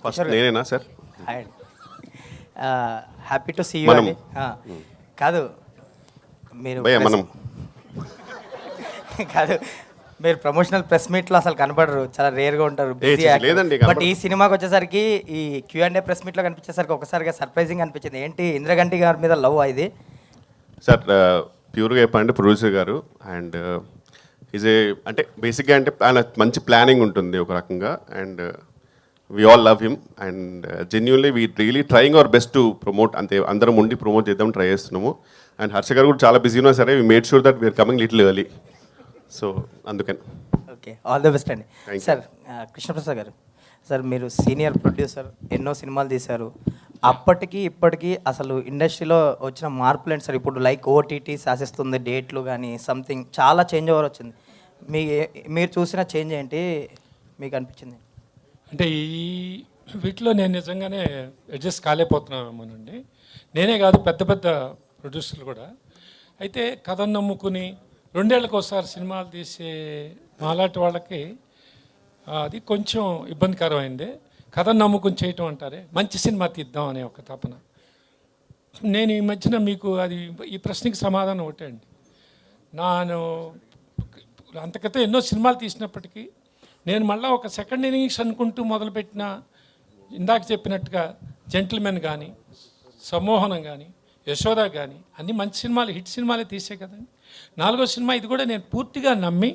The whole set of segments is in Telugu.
ఫస్ట్ నేనేనా సార్? హాయ్ అండి, హ్యాపీ టు సీ యూ మనం. అండి. కాదు మీరు భయ్యా మనం కాదు మీరు ప్రమోషనల్ ప్రెస్ మీట్లో అసలు కనపడరు, చాలా రేర్గా ఉంటారు. లేదండి, బట్ ఈ సినిమాకి వచ్చేసరికి ఈ Q&A ప్రెస్ మీట్లో కనిపించేసరికి ఒకసారిగా సర్ప్రైజింగ్ అనిపించింది. ఏంటి ఇంద్రగంటి గారి మీద లవ్ ఇది? సార్ ప్యూర్గా చెప్పాలంటే ప్రొడ్యూసర్ గారు అండ్ ఈజ్ ఏ అంటే బేసిక్గా అంటే ఆయన మంచి ప్లానింగ్ ఉంటుంది ఒక రకంగా and we all love him and genuinely we really trying our best to promote, అంతే అందరం ఉండి ప్రమోట్ చేద్దాం ట్రై చేస్తున్నాము. అండ్ హర్ష గారు కూడా చాలా బిజీ ఉన్నా సరే we made sure that we're coming little early, so అందుకని. ఓకే, ఆల్ ది బెస్ట్ అండి. Thank you. Sir Krishnaprasad garu, sir మీరు సీనియర్ ప్రొడ్యూసర్, ఎన్నో సినిమాలు తీశారు. అప్పటికి ఇప్పటికీ అసలు ఇండస్ట్రీలో వచ్చిన మార్పులు ఏంటి సార్? ఇప్పుడు లైక్ ఓటీటీ శాసిస్తుంది, డేట్లు కానీ సంథింగ్ చాలా చేంజ్ ఓవర్ వచ్చింది. మీరు చూసిన చేంజ్ ఏంటి మీకు అనిపించింది? అంటే ఈ వీటిలో నేను నిజంగానే అడ్జస్ట్ కాలేకపోతున్నామేమోనండి. నేనే కాదు, పెద్ద పెద్ద ప్రొడ్యూసర్లు కూడా. అయితే కథను నమ్ముకుని 2 ఏళ్ళకి ఒకసారి సినిమాలు తీసే మాలాంటి వాళ్ళకి అది కొంచెం ఇబ్బందికరమైంది. కథను నమ్ముకుని చేయటం అంటారే, మంచి సినిమా తీద్దాం అనే ఒక తపన. నేను ఈ మధ్యన మీకు అది ఈ ప్రశ్నకి సమాధానం ఒకటే అండి. నేను అంతకైతే ఎన్నో సినిమాలు తీసినప్పటికీ నేను మళ్ళీ ఒక సెకండ్ ఇన్నింగ్స్ అనుకుంటూ మొదలుపెట్టిన, ఇందాక చెప్పినట్టుగా జెంటిల్మెన్ కానీ, సమ్మోహనం కానీ, యశోద కానీ అన్ని మంచి సినిమాలు, హిట్ సినిమాలే తీసే కదండి. 4వ సినిమా ఇది కూడా నేను పూర్తిగా నమ్మి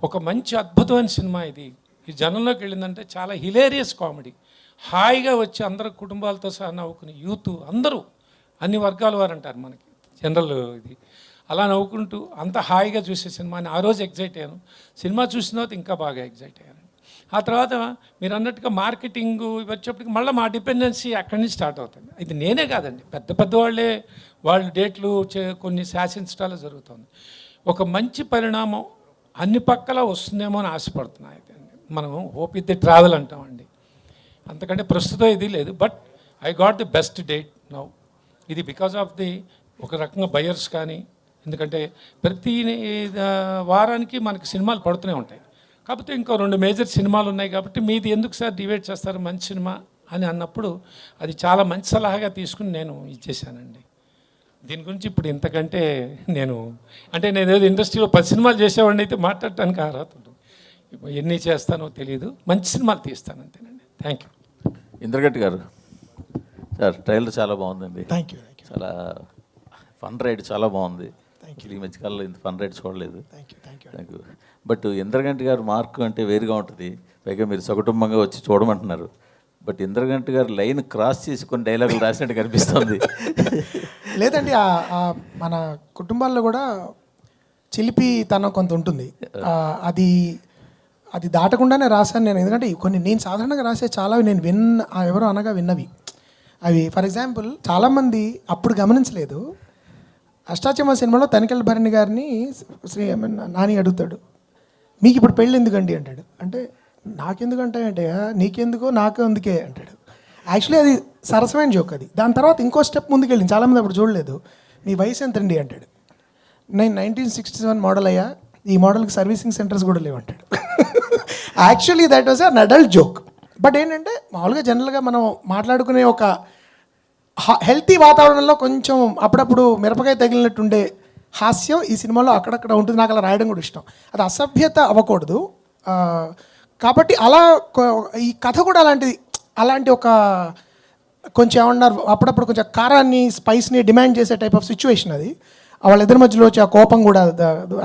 ఒక మంచి అద్భుతమైన సినిమా ఇది. ఈ జనంలోకి వెళ్ళిందంటే చాలా హిలేరియస్ కామెడీ, హాయిగా వచ్చి అందరు కుటుంబాలతో సహా నవ్వుకుని యూత్ అందరూ అన్ని వర్గాల వారు అంటారు మనకి జనరల్ ఇది, అలా నవ్వుకుంటూ అంత హాయిగా చూసే సినిమాని ఆ రోజు ఎగ్జైట్ అయ్యాను. సినిమా చూసిన తర్వాత ఇంకా బాగా ఎగ్జైట్ అయ్యాను. ఆ తర్వాత మీరు అన్నట్టుగా మార్కెటింగ్ వచ్చేప్పటికి మళ్ళీ మా డిపెండెన్సీ అక్కడి నుంచి స్టార్ట్ అవుతుంది. ఇది నేనే కాదండి, పెద్ద పెద్ద వాళ్ళు డేట్లు కొన్ని శాసించడాలు జరుగుతుంది. ఒక మంచి పరిణామం అన్ని పక్కల వస్తుందేమో అని ఆశపడుతున్నాయి. అయితే మనం హోప్ ఇట్ ది ట్రావెల్ అంటామండి, అంతకంటే ప్రస్తుతం ఇది లేదు. But I got the best date now. ఇది బికాజ్ ఆఫ్ ది ఒక రకంగా బయర్స్ కానీ, ఎందుకంటే ప్రతి వారానికి మనకి సినిమాలు పడుతూనే ఉంటాయి. కాకపోతే ఇంకో 2 మేజర్ సినిమాలు ఉన్నాయి కాబట్టి మీది ఎందుకు సార్ డివైడ్ చేస్తారు మంచి సినిమా అని అన్నప్పుడు అది చాలా మంచి సలహాగా తీసుకుని నేను ఇచ్చేసానండి. దీని గురించి ఇప్పుడు ఇంతకంటే నేను ఏదో ఇండస్ట్రీలో 10 సినిమాలు చేసేవాడిని అయితే మాట్లాడటానికి అర్హత ఉంటుంది. ఎన్ని చేస్తానో తెలియదు, మంచి సినిమాలు తీస్తాను అంతేనండి. Thank you. ఇంద్రగట్టి గారు సార్, ట్రైలర్ చాలా బాగుందండి. Thank you. చాలా ఫన్ రైడ్ చాలా బాగుంది. ఈ మధ్యకాలంలో ఇంత ఫన్ రైడ్ చూడలేదు. Thank you. బట్ ఇంద్రగంటి గారు మార్క్ అంటే వేరుగా ఉంటుంది. పైగా మీరు సకుటుంబంగా వచ్చి చూడమంటున్నారు. బట్ ఇంద్రగంటి గారు లైన్ క్రాస్ చేసి కొన్ని డైలాగులు రాసినట్టు కనిపిస్తుంది. లేదండి, మన కుటుంబాల్లో కూడా చిలిపితనం కొంత ఉంటుంది. అది దాటకుండానే రాశాను నేను. ఎందుకంటే నేను సాధారణంగా రాసే చాలా నేను ఎవరో అనగా విన్నవి అవి. ఫర్ ఎగ్జాంపుల్, చాలామంది అప్పుడు గమనించలేదు, అష్టాచమ్మ సినిమాలో తనికెళ్ళ భరణి గారిని నాని అడుగుతాడు, మీకు ఇప్పుడు పెళ్ళి ఎందుకండి అంటాడు. అంటే నాకెందుకంటే నీకెందుకో నాకు అందుకే అంటాడు. యాక్చువల్లీ అది సరసమైన జోక్ అది. దాని తర్వాత ఇంకో స్టెప్ ముందుకెళ్ళింది, చాలామంది అప్పుడు చూడలేదు. మీ వయసు ఎంతండి అంటాడు. నేను 1967 మోడల్ అయ్యా, ఈ మోడల్కి సర్వీసింగ్ సెంటర్స్ కూడా లేవంటాడు. Actually that was an adult joke. But ఏంటంటే మామూలుగా జనరల్గా మనం మాట్లాడుకునే ఒక హెల్తీ వాతావరణంలో కొంచెం అప్పుడప్పుడు మిరపకాయ తగిలినట్టుండే హాస్యం ఈ సినిమాలో అక్కడక్కడ ఉంటుంది. నాకు అలా రాయడం కూడా ఇష్టం. అది అసభ్యత అవ్వకూడదు. కాబట్టి అలా ఈ కథ కూడా అలాంటి ఒక కొంచెం ఏమన్నారు, అప్పుడప్పుడు కొంచెం కారాన్ని స్పైస్ని డిమాండ్ చేసే టైప్ ఆఫ్ సిచ్యువేషన్ అది. వాళ్ళిద్దరి మధ్యలో వచ్చే ఆ కోపం కూడా,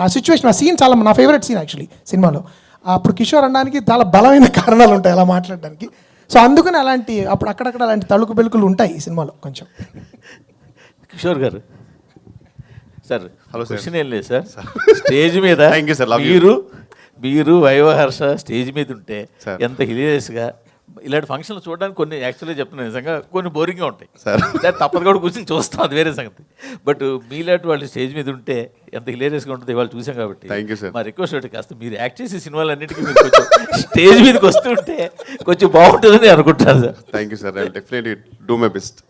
ఆ సిచ్యువేషన్, ఆ సీన్ చాలా నా ఫేవరెట్ సీన్ యాక్చువల్లీ సినిమాలో. అప్పుడు కిషోర్ అనడానికి చాలా బలమైన కారణాలు ఉంటాయి అలా మాట్లాడడానికి. సో అందుకని అప్పుడు అక్కడక్కడ అలాంటి తళుకు బెలుకులు ఉంటాయి ఈ సినిమాలో కొంచెం. కిషోర్ గారు సార్, హలో సార్. క్వశ్చన్ ఏం లేదు సార్. స్టేజ్ మీద Thank you, sir. Love you. మీరు వైవహర్ష స్టేజ్ మీద ఉంటే Sir. ఎంత హిలియస్గా, ఇలాంటి ఫంక్షన్లు చూడడానికి కొన్ని యాక్చువల్గా చెప్తున్నాను నిజంగా కొన్ని బోరింగ్గా ఉంటాయి సార్. తప్పదు కూడా కూర్చొని చూస్తాం, అది వేరే సంగతి. బట్ మీలాంటి వాళ్ళు స్టేజ్ మీద ఉంటే ఎంత హిలేరియస్గా ఉంటుంది ఇవాళ చూసాం కాబట్టి. Thank you, sir. మా రిక్వెస్ట్ ఒకటి, కాస్త మీరు యాక్ట్ చేసే సినిమాలన్నిటికీ మీరు కొంచెం స్టేజ్ మీదకి వస్తుంటే కొంచెం బాగుంటుందని అనుకుంటాను sir. Thank you sir, I will definitely do my best.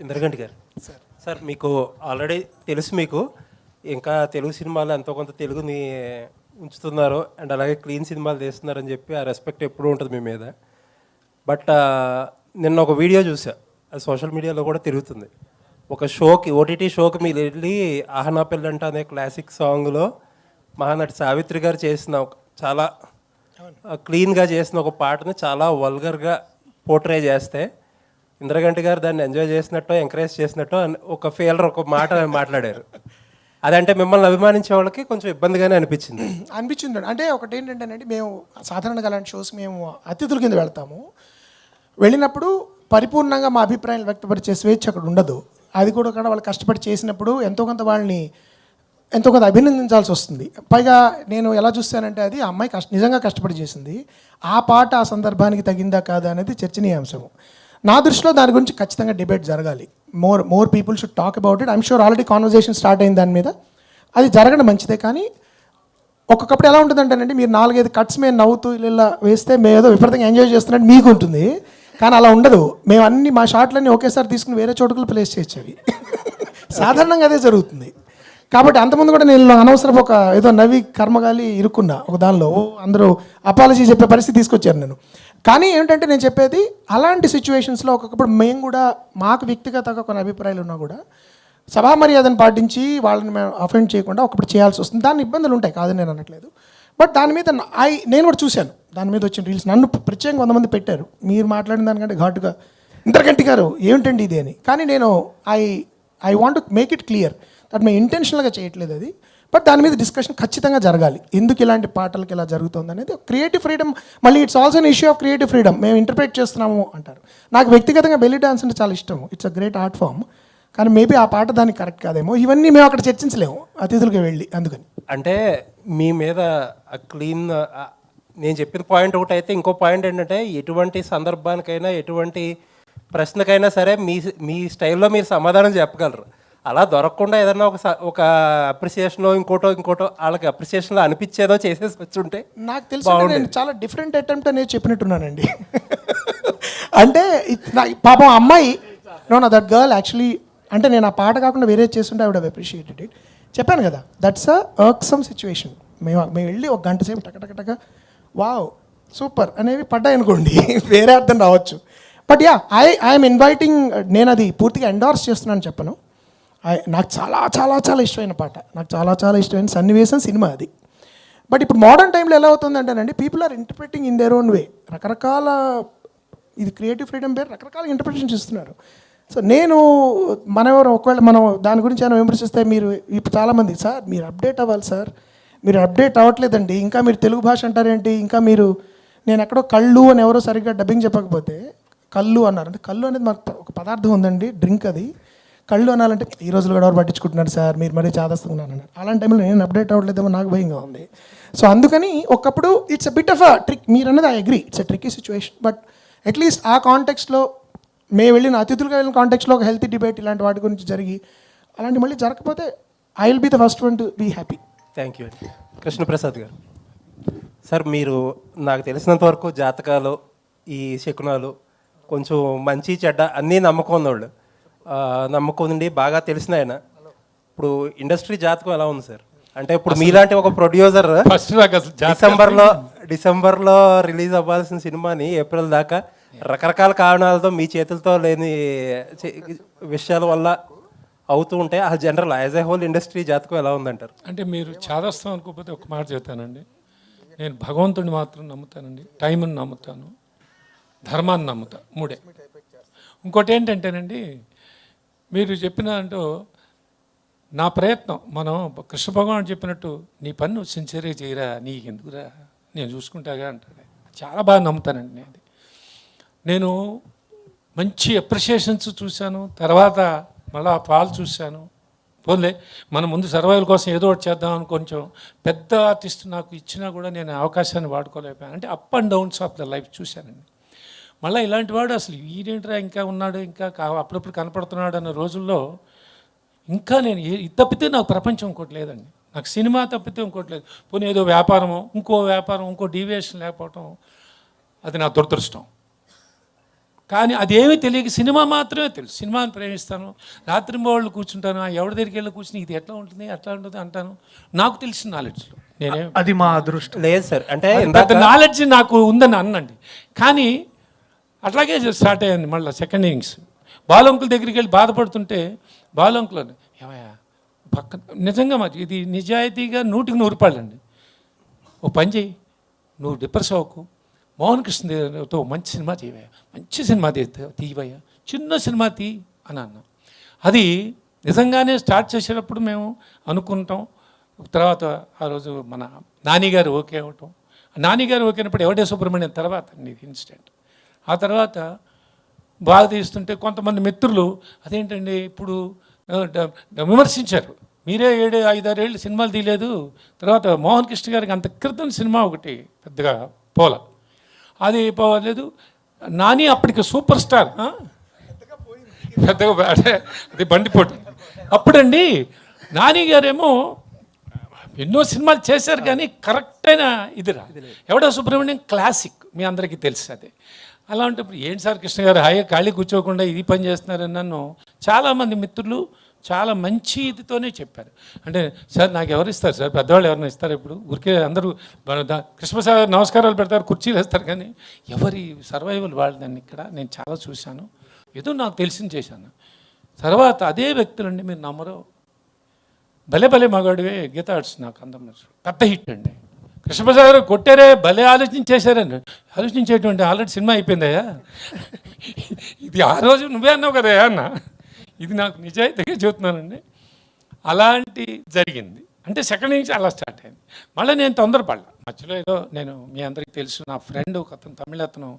Indraganti గారు, సార్ మీకు ఆల్రెడీ తెలుసు, మీకు ఇంకా తెలుగు సినిమాలు ఎంతో కొంత తెలుగుని ఉంచుతున్నారు అండ్ అలాగే క్లీన్ సినిమాలు తీస్తున్నారని చెప్పి ఆ రెస్పెక్ట్ ఎప్పుడూ ఉంటుంది మీ మీద. బట్ నిన్న ఒక వీడియో చూసా, అది సోషల్ మీడియాలో కూడా తిరుగుతుంది. ఒక షోకి, ఓటీటీ షోకి మీరు వెళ్ళి ఆహనా పెళ్ళంట అనే క్లాసిక్ సాంగ్లో మహానటి సావిత్రి గారు చేసిన చాలా క్లీన్గా చేసిన ఒక పాటని చాలా వల్గర్గా పోర్ట్రే చేస్తే ఇంద్రగంటి గారు దాన్ని ఎంజాయ్ చేసినట్టు, ఎంకరేజ్ చేసినట్టు ఒక ఫీలర్ ఒక మాట మాట్లాడారు. అదంటే మిమ్మల్ని అభిమానించే వాళ్ళకి కొంచెం ఇబ్బందిగానే అనిపించింది. అనిపించింది. అంటే ఒకటి ఏంటంటేనండి, మేము సాధారణంగా అలాంటి షోస్ మేము అతిథుల కింద వెళ్తాము. వెళ్ళినప్పుడు పరిపూర్ణంగా మా అభిప్రాయాలు వ్యక్తపరిచే స్వేచ్ఛ అక్కడ ఉండదు. అది కూడా వాళ్ళు కష్టపడి చేసినప్పుడు ఎంతో కొంత వాళ్ళని ఎంతో కొంత అభినందించాల్సి వస్తుంది. పైగా నేను ఎలా చూస్తానంటే అది ఆ అమ్మాయి నిజంగా కష్టపడి చేసింది. ఆ పాట ఆ సందర్భానికి తగిందా కాదా అనేది చర్చనీయాంశము. నా దృష్టిలో దాని గురించి ఖచ్చితంగా డిబేట్ జరగాలి. More people should talk about it. I'm sure already conversation start అయింది దాని మీద. అది జరగడం మంచిదే. కానీ ఒక్కొక్కప్పుడు ఎలా ఉంటుందంటేనండి, మీరు 4-5 కట్స్ మేము నవ్వుతూ ఇలా వేస్తే మేము ఏదో విపరీతంగా ఎంజాయ్ చేస్తున్నట్టు మీకు ఉంటుంది. కానీ అలా ఉండదు. మేము అన్ని మా షాట్లన్నీ ఒకేసారి తీసుకుని వేరే చోటుకు ప్లేస్ చేయొచ్చేవి. సాధారణంగా అదే జరుగుతుంది. కాబట్టి అంతకుముందు కూడా నేను అనవసరం ఒక ఏదో నవ్వి కర్మగాలి ఇరుక్కున్నా ఒక దానిలో. అందరూ అపాలజీ చెప్పే పరిస్థితి తీసుకొచ్చారు నేను. కానీ ఏంటంటే నేను చెప్పేది, అలాంటి సిచ్యువేషన్స్లో ఒక్కొక్కప్పుడు మేము కూడా మాకు వ్యక్తిగతంగా కొన్ని అభిప్రాయాలు ఉన్నా కూడా సభా మర్యాదను పాటించి వాళ్ళని మేము అఫెండ్ చేయకుండా ఒకప్పుడు చేయాల్సి వస్తుంది. దాని ఇబ్బందులు ఉంటాయి, కాదని నేను అనట్లేదు. బట్ దాని మీద నేను కూడా చూశాను, దాని మీద వచ్చిన రీల్స్ నన్ను ప్రత్యేకంగా 100 మంది పెట్టారు. మీరు మాట్లాడిన దానికంటే ఘాటుగా ఇంద్రగంటి గారు ఏమిటండి ఇది అని. కానీ నేను I want to make it clear that మేము ఇంటెన్షనల్గా చేయట్లేదు అది. బట్ దాని మీద డిస్కషన్ ఖచ్చితంగా జరగాలి. ఎందుకు ఇలాంటి పాటలకి ఇలా జరుగుతుంది అనేది క్రియేటివ్ ఫ్రీడమ్. మళ్ళీ it's also an issue of creative freedom. మేము ఇంటర్ప్రిట్ చేస్తున్నాము అంటారు. నాకు వ్యక్తిగతంగా బెల్లీ డాన్స్ అంటే చాలా ఇష్టం. It's a great art form. కానీ మేబీ ఆ పాట దానికి కరెక్ట్ కాదేమో. ఇవన్నీ మేము అక్కడ చర్చించలేము అతిథులకి వెళ్ళి. అందుకని అంటే మీ మీద క్లీన్, నేను చెప్పిన పాయింట్ ఒకటి అయితే, ఇంకో పాయింట్ ఏంటంటే ఎటువంటి సందర్భానికైనా ఎటువంటి ప్రశ్నకైనా సరే మీ స్టైల్లో మీరు సమాధానం చెప్పగలరు. అలా దొరకకుండా ఏదన్నా ఒక అప్రిసియేషనో ఇంకోటో వాళ్ళకి అప్రిసియేషన్లో అనిపించేదో చేసేసి వచ్చి ఉంటే నాకు తెలిసి నేను చాలా డిఫరెంట్ అటెంప్ట్ అనేది చెప్పినట్టున్నానండి. అంటే పాపం అమ్మాయి దట్ గర్ల్ యాక్చువల్లీ, అంటే నేను ఆ పాట కాకుండా వేరే చేస్తుంటే I would have appreciated it. చెప్పాను కదా, దట్స్ అ వర్క్సమ్ సిచ్యువేషన్. మేము వెళ్ళి 1 గంట సేపు టకటక వావ్ సూపర్ అనేవి పడ్డాయి అనుకోండి, వేరే అర్థం రావచ్చు. But yeah, I'm inviting. నేను అది పూర్తిగా ఎండార్స్ చేస్తున్నాను చెప్పను. నాకు చాలా చాలా చాలా ఇష్టమైన పాట, నాకు చాలా చాలా ఇష్టమైన సన్నివేశం సినిమా అది. బట్ ఇప్పుడు మోడర్న్ టైంలో ఎలా అవుతుందంటేనండి, people are interpreting in their own way. రకరకాల, ఇది క్రియేటివ్ ఫ్రీడమ్ పేరు, రకరకాల ఇంటర్ప్రిటేషన్స్ ఇస్తున్నారు. సో నేను ఒకవేళ మనం దాని గురించి ఏమైనా విమర్శిస్తే, మీరు ఇప్పుడు చాలామంది సార్ మీరు అప్డేట్ అవ్వాలి సార్, మీరు అప్డేట్ అవ్వట్లేదండి, ఇంకా మీరు తెలుగు భాష అంటారేంటి, ఇంకా మీరు నేను ఎక్కడో కళ్ళు అని ఎవరో సరిగ్గా డబ్బింగ్ చెప్పకపోతే కళ్ళు అన్నారు. అంటే కళ్ళు అనేది మాకు ఒక పదార్థం ఉందండి, డ్రింక్ అది. కళ్ళు అనాలంటే ఈ రోజులు కూడా ఎవరు పట్టించుకుంటున్నారు సార్, మీరు మరీ చాదస్తున్నాను అన్నారు. అలాంటి టైంలో నేను అప్డేట్ అవ్వట్లేదేమో నాకు భయంగా ఉంది. సో అందుకని ఒకప్పుడు it's a bit of a trick. మీరు అన్నది I agree, it's a tricky situation. But at least ఆ కాంటెక్స్లో మేము వెళ్ళిన అతిథులుగా వెళ్ళిన కాంటెక్స్లో ఒక హెల్తీ డిబేట్ ఇలాంటి వాటి గురించి జరిగి అలాంటి మళ్ళీ జరగకపోతే I will be the first one to be happy. Thank you అండి. కృష్ణప్రసాద్ గారు సార్, మీరు నాకు తెలిసినంత వరకు జాతకాలు, ఈ శకునాలు, కొంచెం మంచి చెడ్డ అన్నీ నమ్మకం ఉన్నవాళ్ళు, నమ్మకం ఉండి బాగా తెలిసిన ఆయన. ఇప్పుడు ఇండస్ట్రీ జాతకం ఎలా ఉంది సార్? అంటే ఇప్పుడు మీలాంటి ఒక ప్రొడ్యూసర్ డిసెంబర్లో రిలీజ్ అవ్వాల్సిన సినిమాని ఏప్రిల్ దాకా రకరకాల కారణాలతో మీ చేతులతో లేని విషయాల వల్ల అవుతూ ఉంటే ఆ general as a whole industry జాతకం ఎలా ఉందంటారు? అంటే మీరు చాదస్తాం అనుకోకపోతే ఒక మాట చెప్తానండి. నేను భగవంతుడిని మాత్రం నమ్ముతానండి, టైంని నమ్ముతాను, ధర్మాన్ని నమ్ముతా, 3. ఇంకోటి ఏంటంటేనండి, మీరు చెప్పిన అంటూ నా ప్రయత్నం, మనం కృష్ణ భగవాన్ చెప్పినట్టు నీ పని నువ్వు సిన్సియర్గా చేయరా, నీకు ఎందుకురా, నేను చూసుకుంటాగా అంటాడు. చాలా బాగా నమ్ముతానండి. నేను మంచి అప్రిషియేషన్స్ చూశాను, తర్వాత మళ్ళీ ఫాల్ చూశాను. పోలే మన ముందు సర్వైవల్ కోసం ఏదో ఒకటి చేద్దామని కొంచెం పెద్ద ఆర్టిస్ట్ నాకు ఇచ్చినా కూడా నేను అవకాశాన్ని వాడుకోలేకపోయాను. అంటే up and downs of the life చూశానండి. మళ్ళీ ఇలాంటి వాడు అసలు ఈడేంట్రా ఇంకా ఉన్నాడు, ఇంకా అప్పుడప్పుడు కనపడుతున్నాడు అన్న రోజుల్లో ఇంకా నేను ఇది తప్పితే నాకు ప్రపంచం ఇంకోటి లేదండి. నాకు సినిమా తప్పితే ఇంకోటి లేదు. పోనీ ఏదో వ్యాపారము, ఇంకో డీవియేషన్ లేకపోవటం అది నా దురదృష్టం. కానీ అదేమీ తెలియక సినిమా మాత్రమే తెలుసు, సినిమాని ప్రేమిస్తాను. రాత్రి వాళ్ళు కూర్చుంటాను, ఎవరి దగ్గరికి వెళ్ళి కూర్చుని ఇది ఎట్లా ఉంటుంది అట్లా ఉంటుంది అంటాను. నాకు తెలిసిన నాలెడ్జ్లో నేనే, అది మా అదృష్టం లేదు సార్. అంటే పెద్ద నాలెడ్జ్ నాకు ఉందని అన్నండి. కానీ అట్లాగే స్టార్ట్ అయ్యింది మళ్ళీ సెకండ్ ఇన్నింగ్స్. బాలంకుల దగ్గరికి వెళ్ళి బాధపడుతుంటే బాలంకులు ఏమయ్యా పక్క నిజంగా మరి ఇది నిజాయితీగా 100% అండి. ఓ పని చేయి, నువ్వు డిప్రెస్ అవ్వకు, మోహన్ కృష్ణతో మంచి సినిమా తీవయ్యా, మంచి సినిమా తీవయ్యా, చిన్న సినిమా తీ అని అన్నా. అది నిజంగానే స్టార్ట్ చేసేటప్పుడు మేము అనుకుంటాం. తర్వాత ఆ రోజు మన నానిగారు ఓకే అవ్వటం, నానిగారు ఓకే అయినప్పుడు ఎవడే సుబ్రహ్మణ్యం తర్వాత అండి ఇది ఇన్సిడెంట్. ఆ తర్వాత బాగా తీస్తుంటే కొంతమంది మిత్రులు అదేంటండి ఇప్పుడు విమర్శించారు, మీరే 7-5-6 ఏళ్ళు సినిమాలు తీయలేదు, తర్వాత మోహన్ కృష్ణ గారికి అంత క్రితం సినిమా ఒకటి పెద్దగా పోల, అది పోలేదు. నాని అప్పటికి సూపర్ స్టార్, పెద్దగా అది బండిపోటు. అప్పుడండి నాని గారేమో ఎన్నో సినిమాలు చేశారు కానీ కరెక్ట్ అయిన ఇదిరా ఎవడో సుబ్రహ్మణ్యం క్లాసిక్ మీ అందరికీ తెలుసు. అదే అలాంటప్పుడు ఏంటి సార్ కృష్ణ గారు హాయిగా ఖాళీ కూర్చోకుండా ఇది పని చేస్తున్నారని నన్ను చాలామంది మిత్రులు చాలా మంచి ఇదితోనే చెప్పారు. అంటే సార్ నాకు ఎవరు ఇస్తారు సార్, పెద్దవాళ్ళు ఎవరైనా ఇస్తారు, ఇప్పుడు ఊరికే అందరూ కృష్ణసార్ నమస్కారాలు పెడతారు, కుర్చీలు వేస్తారు, కానీ ఎవరి సర్వైవల్ వాళ్ళని ఇక్కడ నేను చాలా చూశాను, ఏదో నాకు తెలిసింది చేశాను. తర్వాత అదే వ్యక్తులండి మీరు నమ్మరు, భలే భలే మగాడివే గీత ఆర్ట్స్ నాకు అందం పెద్ద హిట్ అండి. కృష్ణప్రసాద్ గారు కొట్టారే, భలే ఆలోచించేశారండి. ఆలోచించేటువంటి ఆల్రెడీ సినిమా అయిపోయిందయ్యా, ఇది ఆ రోజు నువ్వే అన్నావు కదయ్యా అన్న, ఇది నాకు నిజాయితీగా చెబుతున్నానండి. అలాంటి జరిగింది. అంటే సెకండ్ నుంచి అలా స్టార్ట్ అయింది. మళ్ళీ నేను తొందరపడ్డా మధ్యలో, ఏదో నేను మీ అందరికీ తెలుసు నా ఫ్రెండ్ ఒక అతను తమిళ అతను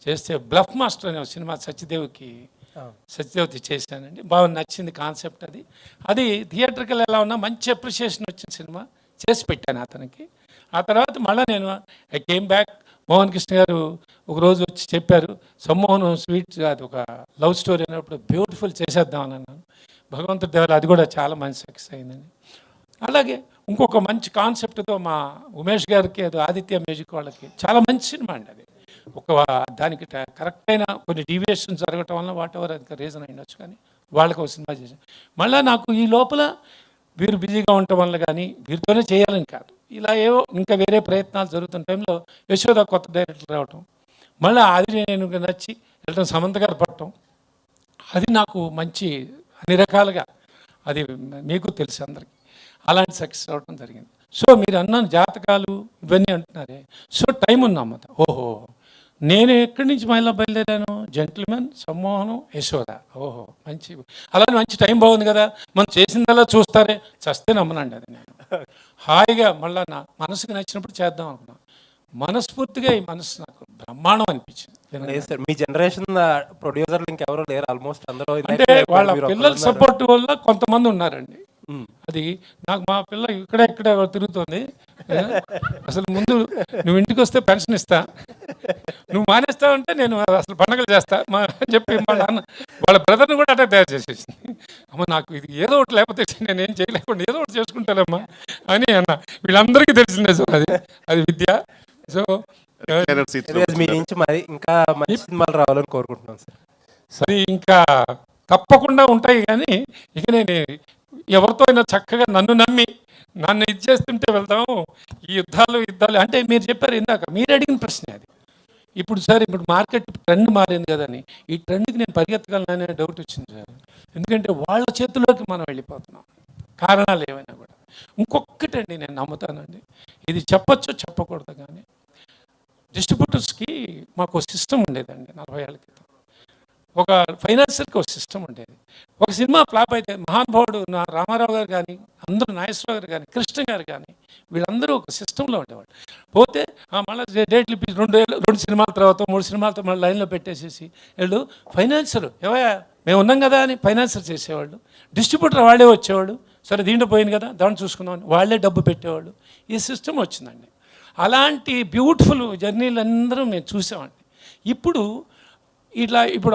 చేస్తే బ్లఫ్ మాస్టర్ అనే సినిమా సత్యదేవ్కి చేశానండి. బాగా నచ్చింది కాన్సెప్ట్. అది థియేటర్కి ఎలా ఉన్నా మంచి అప్రిషియేషన్ వచ్చిన సినిమా చేసి పెట్టాను అతనికి. ఆ తర్వాత మళ్ళీ నేను I came back. Mohan Krishna గారు ఒకరోజు వచ్చి చెప్పారు, సమ్మోహన్ స్వీట్ అది ఒక లవ్ స్టోరీ అన్నప్పుడు బ్యూటిఫుల్ చేసేద్దామని అన్నాను. భగవంతుడి దేవాల అది కూడా చాలా మంచి సక్సెస్ అయిందండి. అలాగే ఇంకొక మంచి కాన్సెప్ట్తో మా ఉమేష్ గారికి అది ఆదిత్య మ్యూజిక్ వాళ్ళకి చాలా మంచి సినిమా అండి. అది ఒక దానికి కరెక్ట్ అయిన కొన్ని డీవియేషన్ జరగటం వల్ల వాట్ ఎవర్ అది రీజన్ అయ్యొచ్చు, కానీ వాళ్ళకి ఒక సినిమా చేశాను. మళ్ళీ నాకు ఈ లోపల వీరు బిజీగా ఉండటం వల్ల కానీ వీరితోనే చేయాలని కాదు, ఇలా ఏవో ఇంకా వేరే ప్రయత్నాలు జరుగుతున్న టైంలో యశోద కొత్త డైరెక్టర్ రావటం, మళ్ళీ అది నేను నచ్చి వెళ్ళటం, సమంత గారు పట్టడం, అది నాకు మంచి అన్ని రకాలుగా అది మీకు తెలుసు అందరికీ, అలాంటి సక్సెస్ అవ్వడం జరిగింది. సో మీరు అన్నాను జాతకాలు ఇవన్నీ అంటున్నారే, సో టైం ఉందన్నమాట. ఓహో నేను ఎక్కడి నుంచి మహిళ బయలుదేరాను, జెంటిల్మెన్, సమ్మోహనం, యశోద, ఓహో మంచి, అలానే మంచి టైం బాగుంది కదా, మనం చేసిందల్లా చూస్తారే, చస్తే నమ్మనండి. అది నేను హాయిగా మళ్ళీ నా మనసుకు నచ్చినప్పుడు చేద్దాం అనుకున్నాను. మనస్ఫూర్తిగా ఈ మనసు నాకు బ్రహ్మాండం అనిపించింది. మీ జనరేషన్ ప్రొడ్యూసర్లు ఇంకెవరు లేరు, ఆల్మోస్ట్ అందరూ అంటే వాళ్ళ పిల్లల సపోర్ట్ వల్ల కొంతమంది ఉన్నారండి. అది నాకు మా పిల్ల ఇక్కడ తిరుగుతుంది, అసలు ముందు నువ్వు ఇంటికి వస్తే పెన్షన్ ఇస్తా, నువ్వు మానేస్తావంటే నేను అసలు పండగలు చేస్తా అని చెప్పి వాళ్ళ బ్రదర్ని కూడా అట్లా తయారు చేసేసింది. అమ్మ నాకు ఇది ఏదో ఒకటి లేకపోతే నేనేం చేయలేకుండా ఏదో ఒకటి చేసుకుంటానమ్మా అని అన్న. వీళ్ళందరికీ తెలిసిందే సార్ అది విద్య. సో మీ నుంచి మరి ఇంకా మంచి సినిమాలు రావాలని కోరుకుంటున్నాను సార్. సరే ఇంకా తప్పకుండా ఉంటాయి, కానీ ఇక నేను ఎవరితో అయినా చక్కగా నన్ను ఇది చేస్తుంటే వెళ్తాము. ఈ యుద్ధాలు అంటే మీరు చెప్పారు ఇందాక, మీరు అడిగిన ప్రశ్న అది. ఇప్పుడు సార్ ఇప్పుడు మార్కెట్ ట్రెండ్ మారింది కదని ఈ ట్రెండ్కి నేను పరిగెత్తగలననే డౌట్ వచ్చింది సార్. ఎందుకంటే వాళ్ళ చేతిలోకి మనం వెళ్ళిపోతున్నాం, కారణాలు ఏమైనా కూడా. ఇంకొక్కటండి నేను నమ్ముతానండి, ఇది చెప్పచ్చు చెప్పకూడదు, కానీ డిస్ట్రిబ్యూటర్స్కి మాకు ఒక సిస్టమ్ ఉండేదండి 40 ఏళ్ళ క్రితం. ఒక ఫైనాన్సర్కి ఒక సిస్టమ్ ఉండేది. ఒక సినిమా ఫ్లాప్ అయితే మహానుభావుడు నా రామారావు గారు కానీ, అందరూ నాగేశ్వరరావు గారు కానీ, కృష్ణ గారు కానీ, వీళ్ళందరూ ఒక సిస్టంలో ఉండేవాళ్ళు. పోతే మళ్ళీ డేట్లు ఇప్పి 2 సినిమాల తర్వాత 3 సినిమాలతో మళ్ళీ లైన్లో పెట్టేసేసి వీళ్ళు ఫైనాన్సర్ ఏవయ్యా మేము ఉన్నాం కదా అని ఫైనాన్సర్ చేసేవాళ్ళు. డిస్ట్రిబ్యూటర్ వాళ్ళే వచ్చేవాడు, సరే దీంట్లో పోయింది కదా దాన్ని చూసుకుందామని వాళ్ళే డబ్బు పెట్టేవాళ్ళు. ఈ సిస్టమ్ వచ్చిందండి. అలాంటి బ్యూటిఫుల్ జర్నీలు అందరూ మేము చూసామండి. ఇప్పుడు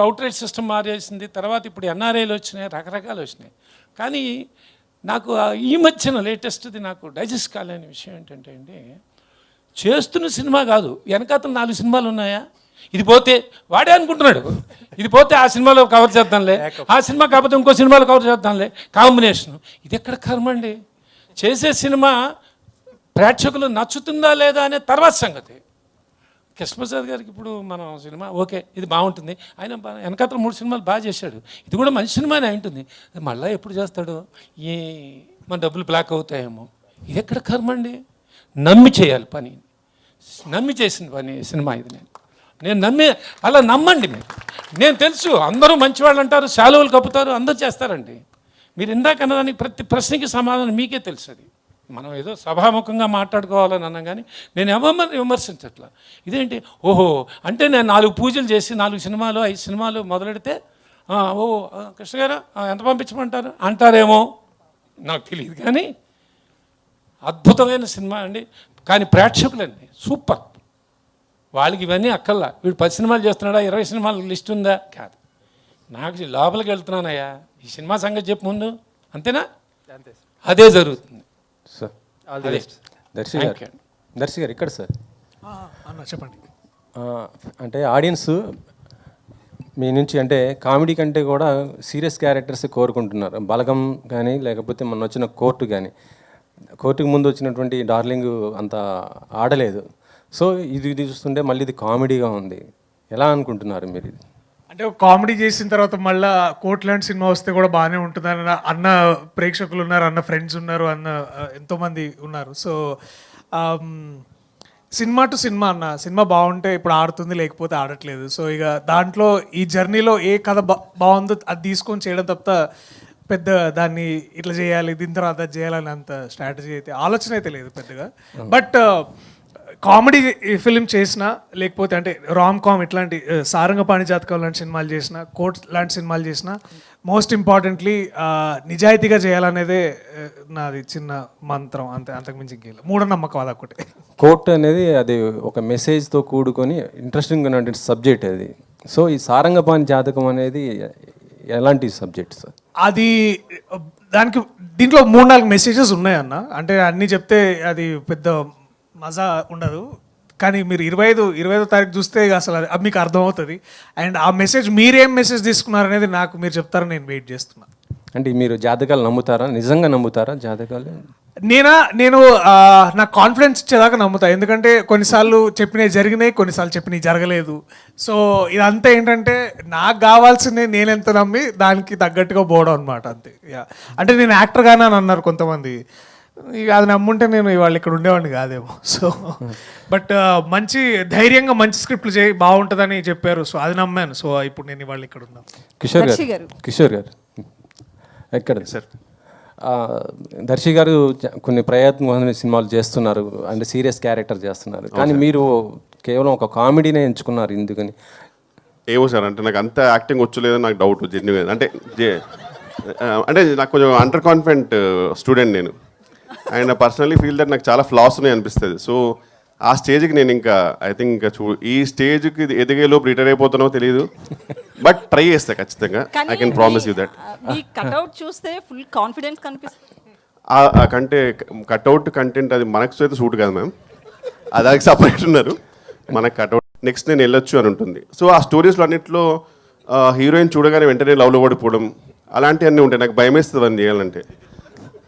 అవుట్రైట్ సిస్టమ్ మారేసింది, తర్వాత ఇప్పుడు ఎన్ఆర్ఐలు వచ్చినాయి, రకరకాలు వచ్చినాయి. కానీ నాకు ఈ మధ్యన లేటెస్ట్ది నాకు డైజెస్ట్ కాలేని విషయం ఏంటంటే అండి, చేస్తున్న సినిమా కాదు, వెనకాతలు 4 సినిమాలు ఉన్నాయా, ఇది పోతే వాడే అనుకుంటున్నాడు, ఇది పోతే ఆ సినిమాలో కవర్ చేద్దాంలే, ఆ సినిమా కాకపోతే ఇంకో సినిమాలో కవర్ చేద్దాంలే, కాంబినేషన్. ఇది ఎక్కడ కర్మ అండి. చేసే సినిమా ప్రేక్షకులు నచ్చుతుందా లేదా అనే తర్వాత సంగతి. కృష్ణప్రసాద్ గారికి ఇప్పుడు మనం సినిమా ఓకే ఇది బాగుంటుంది, ఆయన వెనకాతల 3 సినిమాలు బాగా చేశాడు, ఇది కూడా మంచి సినిమానే ఉంటుంది, మళ్ళీ ఎప్పుడు చేస్తాడు, ఏ మన డబ్బులు బ్లాక్ అవుతాయేమో, ఇది ఎక్కడ కర్మ అండి. నమ్మి చేయాలి పని, నమ్మి చేసిన పని సినిమా ఇది. నేను నమ్మి అలా నమ్మండి మీరు. నేను తెలుసు అందరూ మంచివాళ్ళు అంటారు, శాలువలు కప్పుతారు, అందరూ చేస్తారండి. మీరు ఇందాక అన్నదానికి ప్రతి ప్రశ్నకి సమాధానం మీకే తెలుసు. అది మనం ఏదో సభాముఖంగా మాట్లాడుకోవాలని అన్నాం కానీ నేను ఎవరిని విమర్శించట్లా. ఇదేంటి ఓహో అంటే నేను 4 పూజలు చేసి 4 సినిమాలు 5 సినిమాలు మొదలెడితే ఓ కృష్ణ గారు ఎంత పంపించమంటారు అంటారేమో నాకు తెలియదు, కానీ అద్భుతమైన సినిమా అండి. కానీ ప్రేక్షకులండి సూపర్, వాళ్ళకి ఇవన్నీ అక్కల్లా. వీడు 10 సినిమాలు చేస్తున్నాడా, 20 సినిమాల లిస్ట్ ఉందా, కాదు. నాకు లోపలికి వెళ్తున్నానయ్యా, ఈ సినిమా సంగతి చెప్పు ముందు, అంతేనా? అదే జరుగుతుంది సార్. అదే. దర్శి గారు, దర్శి గారు ఇక్కడ సార్ అన్న చెప్పండి. అంటే ఆడియన్స్ మీ నుంచి అంటే కామెడీ కంటే కూడా సీరియస్ క్యారెక్టర్స్ కోరుకుంటున్నారు. బలగం కానీ లేకపోతే మొన్న వచ్చిన కోర్టు కానీ, కోర్టుకు ముందు వచ్చినటువంటి డార్లింగ్ అంత ఆడలేదు. సో ఇది చూస్తుంటే మళ్ళీ ఇది కామెడీగా ఉంది. ఎలా అనుకుంటున్నారు మీరు ఇది? అంటే ఒక కామెడీ చేసిన తర్వాత మళ్ళీ కోర్ట్ లాంటి సినిమా వస్తే కూడా బాగానే ఉంటుంది అన్న ప్రేక్షకులు ఉన్నారు, అన్న ఫ్రెండ్స్ ఉన్నారు, అన్న ఎంతోమంది ఉన్నారు. సో సినిమా టు సినిమా అన్న, సినిమా బాగుంటే ఇప్పుడు ఆడుతుంది, లేకపోతే ఆడట్లేదు. సో ఇక దాంట్లో ఈ జర్నీలో ఏ కథ బాగుందో అది తీసుకొని చేయడం తప్ప పెద్ద దాన్ని ఇట్లా చేయాలి, దీని తర్వాత అది చేయాలని అంత స్ట్రాటజీ అయితే ఆలోచన అయితే లేదు పెద్దగా. బట్ కామెడీ ఫిలిం చేసినా, లేకపోతే అంటే రామ్ కామ్ ఇట్లాంటి సారంగపాణి జాతకం లాంటి సినిమాలు చేసినా, కోర్ట్ లాంటి సినిమాలు చేసినా, మోస్ట్ ఇంపార్టెంట్లీ నిజాయితీగా చేయాలనేదే నాది చిన్న మంత్రం, అంతే, అంతకుమించి ఇంకేం మూఢనమ్మకం అదొకటి. కోర్టు అనేది అది ఒక మెసేజ్తో కూడుకొని ఇంట్రెస్టింగ్ ఉన్నటువంటి సబ్జెక్ట్ అది. సో ఈ సారంగపాణి జాతకం అనేది ఎలాంటి సబ్జెక్ట్ సార్? అది దానికి దీంట్లో 3-4 మెసేజెస్ ఉన్నాయన్న. అంటే అన్నీ చెప్తే అది పెద్ద మజా ఉండదు, కానీ మీరు 25వ తారీఖు చూస్తే అసలు అది మీకు అర్థమవుతుంది. అండ్ ఆ మెసేజ్ మీరేం మెసేజ్ తీసుకున్నారనేది నాకు మీరు చెప్తారని నేను వెయిట్ చేస్తున్నా. అంటే మీరు జాతకాలు నమ్ముతారా? నిజంగా నమ్ముతారా జాతకాలు? నేను నాకు కాన్ఫిడెన్స్ ఇచ్చేదాకా నమ్ముతా. ఎందుకంటే కొన్నిసార్లు చెప్పినవి జరిగినాయి, కొన్నిసార్లు చెప్పినవి జరగలేదు. సో ఇదంతా ఏంటంటే నాకు కావాల్సింది నేను ఎంత నమ్మి దానికి తగ్గట్టుగా పోవడం అనమాట, అంతే. అంటే నేను యాక్టర్గానే అని అన్నారు కొంతమంది, ఇక అది నమ్ముంటే నేను ఇవాళ ఇక్కడ ఉండేవాడిని కాదేమో. సో బట్ మంచి ధైర్యంగా మంచి స్క్రిప్ట్లు చేయి బాగుంటుందని చెప్పారు, సో అది నమ్మాను. సో ఇప్పుడు నేను ఇవాళ ఇక్కడ ఉన్నాను. కిషోర్ గారు ఎక్కడ సార్? దర్శి గారు కొన్ని ప్రయత్నమైన సినిమాలు చేస్తున్నారు, అంటే సీరియస్ క్యారెక్టర్ చేస్తున్నారు, కానీ మీరు కేవలం ఒక కామెడీనే ఎంచుకున్నారు, ఎందుకని? ఏమో సార్, అంటే నాకు అంత యాక్టింగ్ వచ్చలేదని నాకు డౌట్ జెన్యున్. అంటే నాకు కొంచెం అండర్ కాన్ఫిడెంట్ స్టూడెంట్ నేను, అండ్ పర్సనలీ ఫీల్ దట్ నాకు చాలా ఫ్లాస్ ఉన్నాయి అనిపిస్తుంది. సో ఆ స్టేజ్కి నేను ఇంకా ఐ థింక్ ఇంకా ఈ స్టేజ్కి ఎదిగేలోపు రిటైర్ అయిపోతానో తెలియదు, బట్ ట్రై చేస్తా ఖచ్చితంగా. I can promise you that. ఈ కట్అవుట్ చూస్తే ఫుల్ కాన్ఫిడెన్స్ కనిపిస్తుంది. కంటే కట్అవుట్ కంటెంట్ అది మనకు అయితే సూట్ కాదు మ్యామ్, అది సపరేట్ ఉన్నారు. మనకు కట్అవుట్ నెక్స్ట్ నేను వెళ్ళొచ్చు అని ఉంటుంది. సో ఆ స్టోరీస్లో అన్నింటిలో హీరోయిన్ చూడగానే వెంటనే లవ్లో పడిపోవడం అలాంటివన్నీ ఉంటాయి. నాకు భయం వేస్తుంది అని చేయాలంటే.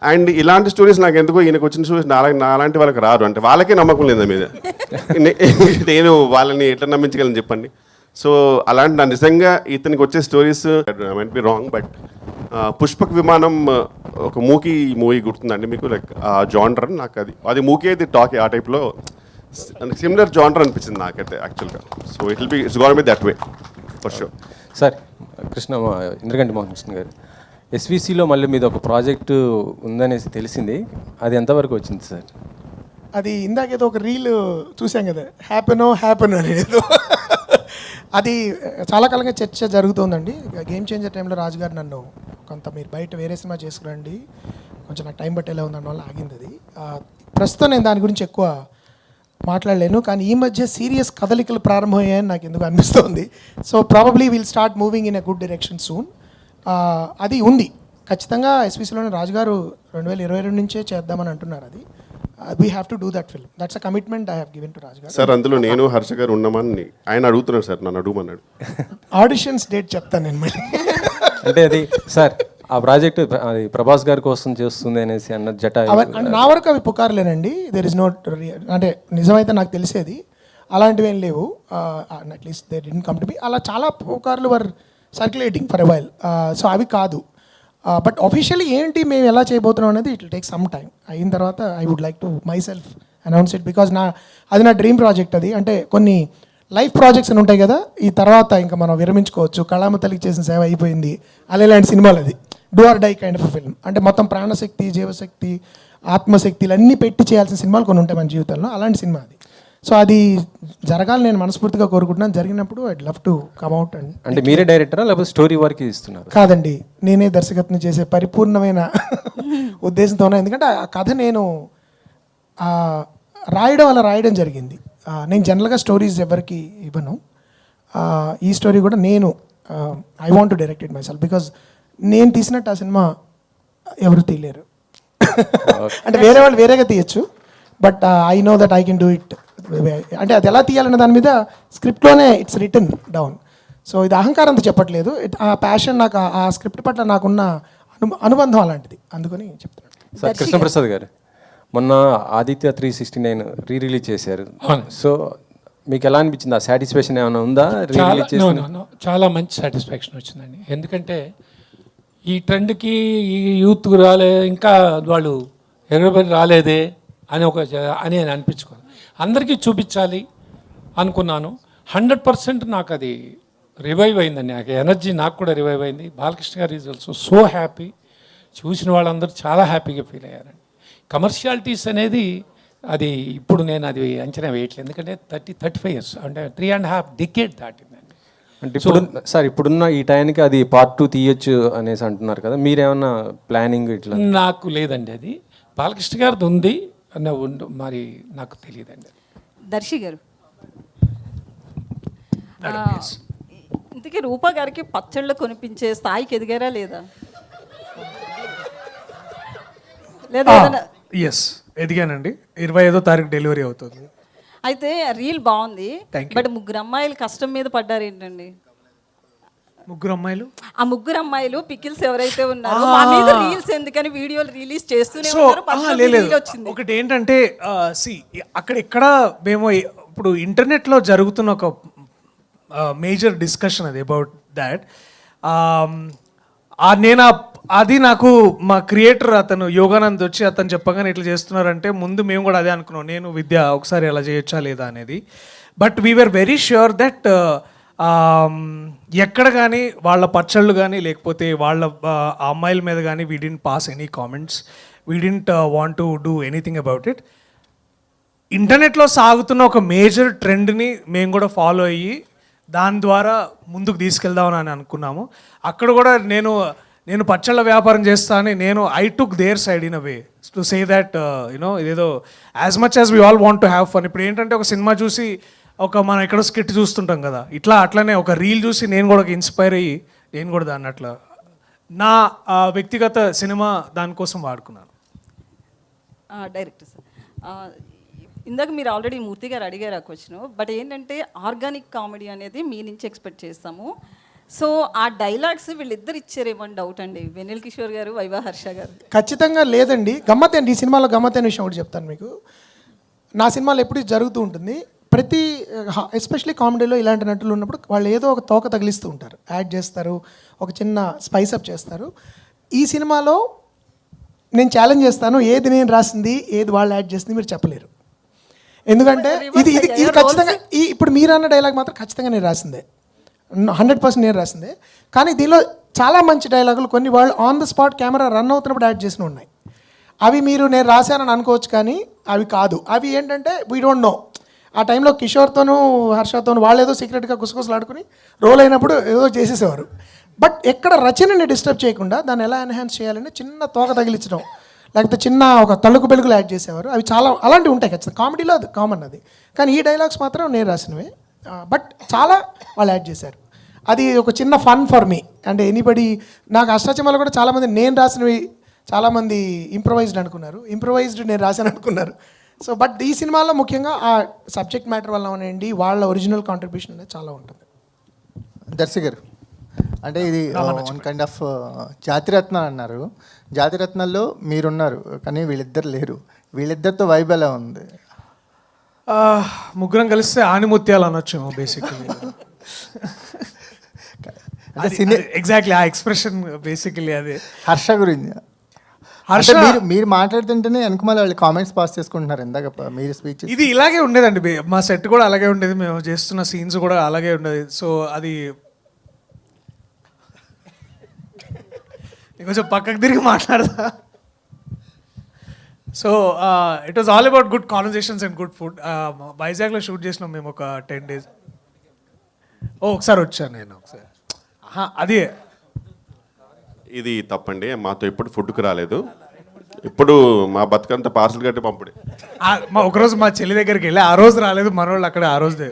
అండ్ ఇలాంటి స్టోరీస్ నాకు ఎందుకో ఈయనకు వచ్చిన స్టోరీస్ నాలాంటి వాళ్ళకి రారు, అంటే వాళ్ళకే నమ్మకం లేదు మీద. నేను వాళ్ళని ఎట్లా నమ్మించగలను చెప్పండి. సో అలాంటి నా నిజంగా ఇతనికి వచ్చే stories might be wrong, but Pushpak విమానం ఒక మూవీ గుర్తుందండి మీకు? లైక్ ఆ జానర్ నాకు అది మూకీ అయితే టాక్ ఆ టైప్లో సిమిలర్ జానర్ అనిపించింది నాకైతే యాక్చువల్గా. So it's gonna be that way for sure. Sir Indraganti Mohan Krishna garu, ఎస్విసిలో మళ్ళీ మీద ఒక ప్రాజెక్టు ఉందనేసి తెలిసింది, అది ఎంతవరకు వచ్చింది సార్? అది ఇందాకేదో ఒక రీల్ చూసాం కదా, హ్యాపెన్ అనేది, అది చాలా కాలంగా చర్చ జరుగుతుందండి. గేమ్ చేంజర్ టైంలో రాజు గారు నన్ను కొంత మీరు బయట వేరే సినిమా చేసుకురండి, కొంచెం నాకు టైం పట్టేలా ఉందన్న వల్ల ఆగింది అది. ప్రస్తుతం నేను దాని గురించి ఎక్కువ మాట్లాడలేను, కానీ ఈ మధ్య సీరియస్ కదలికలు ప్రారంభమయ్యాయని నాకు ఎందుకు అనిపిస్తుంది. So probably will start moving in a good direction soon. అది ఉంది ఖచ్చితంగా. ఎస్పీసీలోనే రాజుగారు 2022 నుంచే చేద్దామని అంటున్నారు. అది we have to do that film, that's a commitment I have given to రాజుగారు. సార్ అందులో నేను హర్ష గారు ఉన్నామని ఆయన అడుగుతున్నాడు సార్, నన్ను అడుగుమన్నాడు. ఆడిషన్స్ డేట్ చెప్తాను నేను మళ్ళీ. అంటే అది సార్ ఆ ప్రాజెక్ట్ అది ప్రభాస్ గారి కోసం చేస్తుంది అనేసి అన్న జట నా వరకు అవి పుకార్లేనండి. దెర్ ఇస్ నోట్, అంటే నిజమైతే నాకు తెలిసేది అలాంటివి ఏం లేవు. At least they didn't come to me. అలా చాలా పుకార్లు were circulating for a while. So అవి కాదు. బట్ ఆఫీషియల్లీ ఏంటి మేము ఎలా చేయబోతున్నాం అనేది it will take some time. అయిన తర్వాత I would like to myself announce it, because అది నా డ్రీమ్ ప్రాజెక్ట్. అది అంటే కొన్ని లైఫ్ ప్రాజెక్ట్స్ అని ఉంటాయి కదా, ఈ తర్వాత ఇంకా మనం విరమించుకోవచ్చు. కళామ తల్లికి చేసిన సేవ అయిపోయింది, అలాంటి సినిమాలు. అది do or die kind of film. అంటే మొత్తం ప్రాణశక్తి, జీవశక్తి, ఆత్మశక్తిలు అన్నీ పెట్టి చేయాల్సిన సినిమాలు కొన్ని ఉంటాయి మన జీవితంలో, అలాంటి సినిమా అది. సో అది జరగాలి నేను మనస్ఫూర్తిగా కోరుకుంటున్నాను. జరిగినప్పుడు I'd love to come out. And అంటే మీరే డైరెక్టరా లేకపోతే స్టోరీ వర్క్ ఇస్తున్నారు? కాదండి, నేనే దర్శకత్వం చేసే పరిపూర్ణమైన ఉద్దేశంతో ఉన్నా. ఎందుకంటే ఆ కథ నేను రాయడం జరిగింది. నేను జనరల్గా స్టోరీస్ ఎవరికి ఇవ్వను. ఈ స్టోరీ కూడా నేను I want to direct it my self, because నేను తీసినట్టు ఆ సినిమా ఎవరు తీయలేరు. అంటే వేరే వాళ్ళు వేరేగా తీయచ్చు, but I know that I can do it. అంటే అది ఎలా తీయాలన్న దాని మీద స్క్రిప్ట్లోనే ఇట్స్ రిటన్ డౌన్. సో ఇది అహంకారంతో చెప్పట్లేదు, ఆ ప్యాషన్, నాకు ఆ స్క్రిప్ట్ పట్ల నాకున్న అనుబంధం అలాంటిది, అందుకని చెప్తున్నాను. సార్ కృష్ణప్రసాద్ గారు, మొన్న ఆదిత్య 369 రిలీజ్ చేశారు. సో మీకు ఎలా అనిపించింది? ఆ సాటిస్ఫాక్షన్ ఏమైనా ఉందా? రిలీజ్ చేసిన చాలా మంచి సాటిస్ఫాక్షన్ వచ్చిందండి. ఎందుకంటే ఈ ట్రెండ్కి ఈ యూత్ ఇంకా వాళ్ళు ఎగరబడి రాలేదే అని అనిపించుకోవాలి. అందరికీ చూపించాలి అనుకున్నాను. 100% నాకు అది రివైవ్ అయిందండి. నాకు ఎనర్జీ నాకు కూడా రివైవ్ అయింది. బాలకృష్ణ గారు ఈజ్ ఆల్సో సో హ్యాపీ. చూసిన వాళ్ళందరూ చాలా హ్యాపీగా ఫీల్ అయ్యారండి. కమర్షియాలిటీస్ అనేది అది ఇప్పుడు నేను అది అంచనా వేయట్లేదు, ఎందుకంటే 35 years అంటే 3.5 decade దాటిందండి. అంటే ఇప్పుడు సార్ ఇప్పుడున్న ఈ టైంకి అది పార్ట్ 2 తీయొచ్చు అనేసి అంటున్నారు కదా, మీరేమన్నా ప్లానింగ్ ఇట్లా? నాకు లేదండి, అది బాలకృష్ణ గారిది ఉంది అన్న మరి నాకు తెలియదండి. దర్శి గారు, ఇంతకీ రూపా గారికి పచ్చళ్ళు కొనిపించే స్థాయికి ఎదిగారా లేదా? లేదా ఎస్, ఎదిగానండి. 25వ తారీఖు డెలివరీ అవుతుంది. అయితే రీల్ బాగుంది, బట్ 3 అమ్మాయిలు కష్టం మీద పడ్డారు ఏంటండి? 3 అమ్మాయిలు, ఆ 3 అమ్మాయిలు పికిల్స్ ఎవరైతే ఉన్నారో మా మీద రీల్స్ ఎందుకని వీడియోలు రిలీజ్ చేస్తూనే ఉన్నారు. లేదు, ఒకటి ఏంటంటే అక్కడ ఇక్కడ మేము ఇప్పుడు ఇంటర్నెట్లో జరుగుతున్న ఒక మేజర్ డిస్కషన్ అది అబౌట్ దాట్. నేను అది నాకు మా క్రియేటర్ అతను యోగానంద్ వచ్చి అతను చెప్పగానే ఇట్లా చేస్తున్నారంటే ముందు మేము కూడా అదే అనుకున్నాం, నేను విద్య ఒకసారి అలా చేయొచ్చా లేదా అనేది. But we're very sure that ఎక్కడ కానీ వాళ్ళ పచ్చళ్ళు కానీ లేకపోతే వాళ్ళ అమ్మాయిల మీద కానీ we didn't pass any comments, we didn't want to do anything about it. ఇంటర్నెట్లో సాగుతున్న ఒక మేజర్ ట్రెండ్ని మేము కూడా ఫాలో అయ్యి దాని ద్వారా ముందుకు తీసుకెళ్దామని అనుకున్నాము. అక్కడ కూడా నేను పచ్చళ్ళ వ్యాపారం చేస్తా అని I took their side in a way to say that you know ఇదేదో as much as we all want to have fun. ఇప్పుడు ఏంటంటే ఒక సినిమా చూసి మనం ఎక్కడో స్కిట్ చూస్తుంటాం కదా, అట్లనే ఒక రీల్ చూసి నేను కూడా ఇన్స్పైర్ అయ్యి నేను కూడా దాన్ని అట్లా నా వ్యక్తిగత సినిమా దానికోసం వాడుకున్నాను. డైరెక్టర్ సార్, ఇందాక మీరు ఆల్రెడీ మూర్తి గారు అడిగారు ఆ క్వశ్చన్, బట్ ఏంటంటే ఆర్గానిక్ కామెడీ అనేది మీ నుంచి ఎక్స్పెక్ట్ చేస్తాము. సో ఆ డైలాగ్స్ వీళ్ళిద్దరు ఇచ్చారేమని డౌట్ అండి, వెన్నెల కిషోర్ గారు, వైవా హర్ష గారు. ఖచ్చితంగా లేదండి. గమ్మత్ అండి, ఈ సినిమాలో గమ్మత్ అనే విషయం ఒకటి చెప్తాను మీకు. నా సినిమాలో ఎప్పుడు జరుగుతూ ఉంటుంది, ప్రతి ఎస్పెషలీ కామెడీలో ఇలాంటి నటులు ఉన్నప్పుడు వాళ్ళు ఏదో ఒక తోక తగిలిస్తూ ఉంటారు, యాడ్ చేస్తారు, ఒక చిన్న స్పైస్ అప్ చేస్తారు. ఈ సినిమాలో నేను ఛాలెంజ్ చేస్తాను, ఏది నేను రాసింది ఏది వాళ్ళు యాడ్ చేసింది మీరు చెప్పలేరు. ఎందుకంటే ఇది ఇది ఇది ఖచ్చితంగా ఇప్పుడు మీరు అన్న డైలాగ్ మాత్రం ఖచ్చితంగా నేను రాసిందే, 100% నేను రాసిందే. కానీ దీనిలో చాలా మంచి డైలాగులు కొన్ని వాళ్ళు on the spot camera run అవుతున్నప్పుడు యాడ్ చేసిన ఉన్నాయి. అవి మీరు నేను రాశానని అనుకోవచ్చు, కానీ అవి కాదు. అవి ఏంటంటే వీ డోంట్ నో. ఆ టైంలో కిషోర్తోనూ హర్షతోనూ వాళ్ళు ఏదో సీక్రెట్గా గుసగుసలాడుకుని రోల్ అయినప్పుడు ఏదో చేసేసేవారు. బట్ ఎక్కడ రచనని డిస్టర్బ్ చేయకుండా దాన్ని ఎలా ఎన్హాన్స్ చేయాలని చిన్న తోక తగిలించడం, లేకపోతే చిన్న ఒక తలుకు బెలుగులు యాడ్ చేసేవారు. అవి చాలా అలాంటివి ఉంటాయి ఖచ్చితంగా, కామెడీలో అది కామన్ అది. కానీ ఈ డైలాగ్స్ మాత్రం నేను రాసినవే, బట్ చాలా వాళ్ళు యాడ్ చేశారు. అది ఒక చిన్న ఫన్ ఫర్ మీ. అంటే ఎనీబడి నాకు అష్టాచమాలు కూడా చాలామంది నేను రాసినవి చాలామంది ఇంప్రొవైజ్డ్ అనుకున్నారు, ఇంప్రొవైజ్డ్ నేను రాశాను అనుకున్నారు. సో బట్ ఈ సినిమాలో ముఖ్యంగా ఆ సబ్జెక్ట్ మ్యాటర్ వల్ల అనండి వాళ్ళ ఒరిజినల్ కాంట్రిబ్యూషన్ అనేది చాలా ఉంటుంది. దర్శి గారు, అంటే ఇది వన్ కైండ్ ఆఫ్ జాతిరత్నాలు అన్నారు. జాతిరత్నాల్లో మీరున్నారు కానీ వీళ్ళిద్దరు లేరు. వీళ్ళిద్దరితో వైబ్ ఎలా ఉంది? ముగ్గురం కలిస్తే ఆనిముత్యాలు అనొచ్చేమో బేసిక్లీ. ఎగ్జాక్ట్లీ ఆ ఎక్స్ప్రెషన్ బేసికలీ అదే. హర్ష గురించి హర్ష మీరు మాట్లాడుతుంటేనే వెనకమాల వాళ్ళు కామెంట్స్ పాస్ చేసుకుంటున్నారు ఇందాక మీరు స్పీచ్. ఇది ఇలాగే ఉండేదండి, మా సెట్ కూడా అలాగే ఉండేది, మేము చేస్తున్న సీన్స్ కూడా అలాగే ఉండేది. సో అది కొంచెం పక్కకు తిరిగి మాట్లాడదా. So it was all about good conversations and good food. వైజాగ్లో షూట్ చేసినాం మేము ఒక 10 days. ఒకసారి వచ్చాను నేను ఒకసారి. అదే ఇది తప్పండి, మాతో ఎప్పుడు ఫుడ్కి రాలేదు. ఇప్పుడు మా బతుకంతా పార్సల్ కట్టి పంపుడే. ఒకరోజు మా చెల్లి దగ్గరికి వెళ్ళి ఆ రోజు రాలేదు, మనోళ్ళు అక్కడ ఆ రోజు.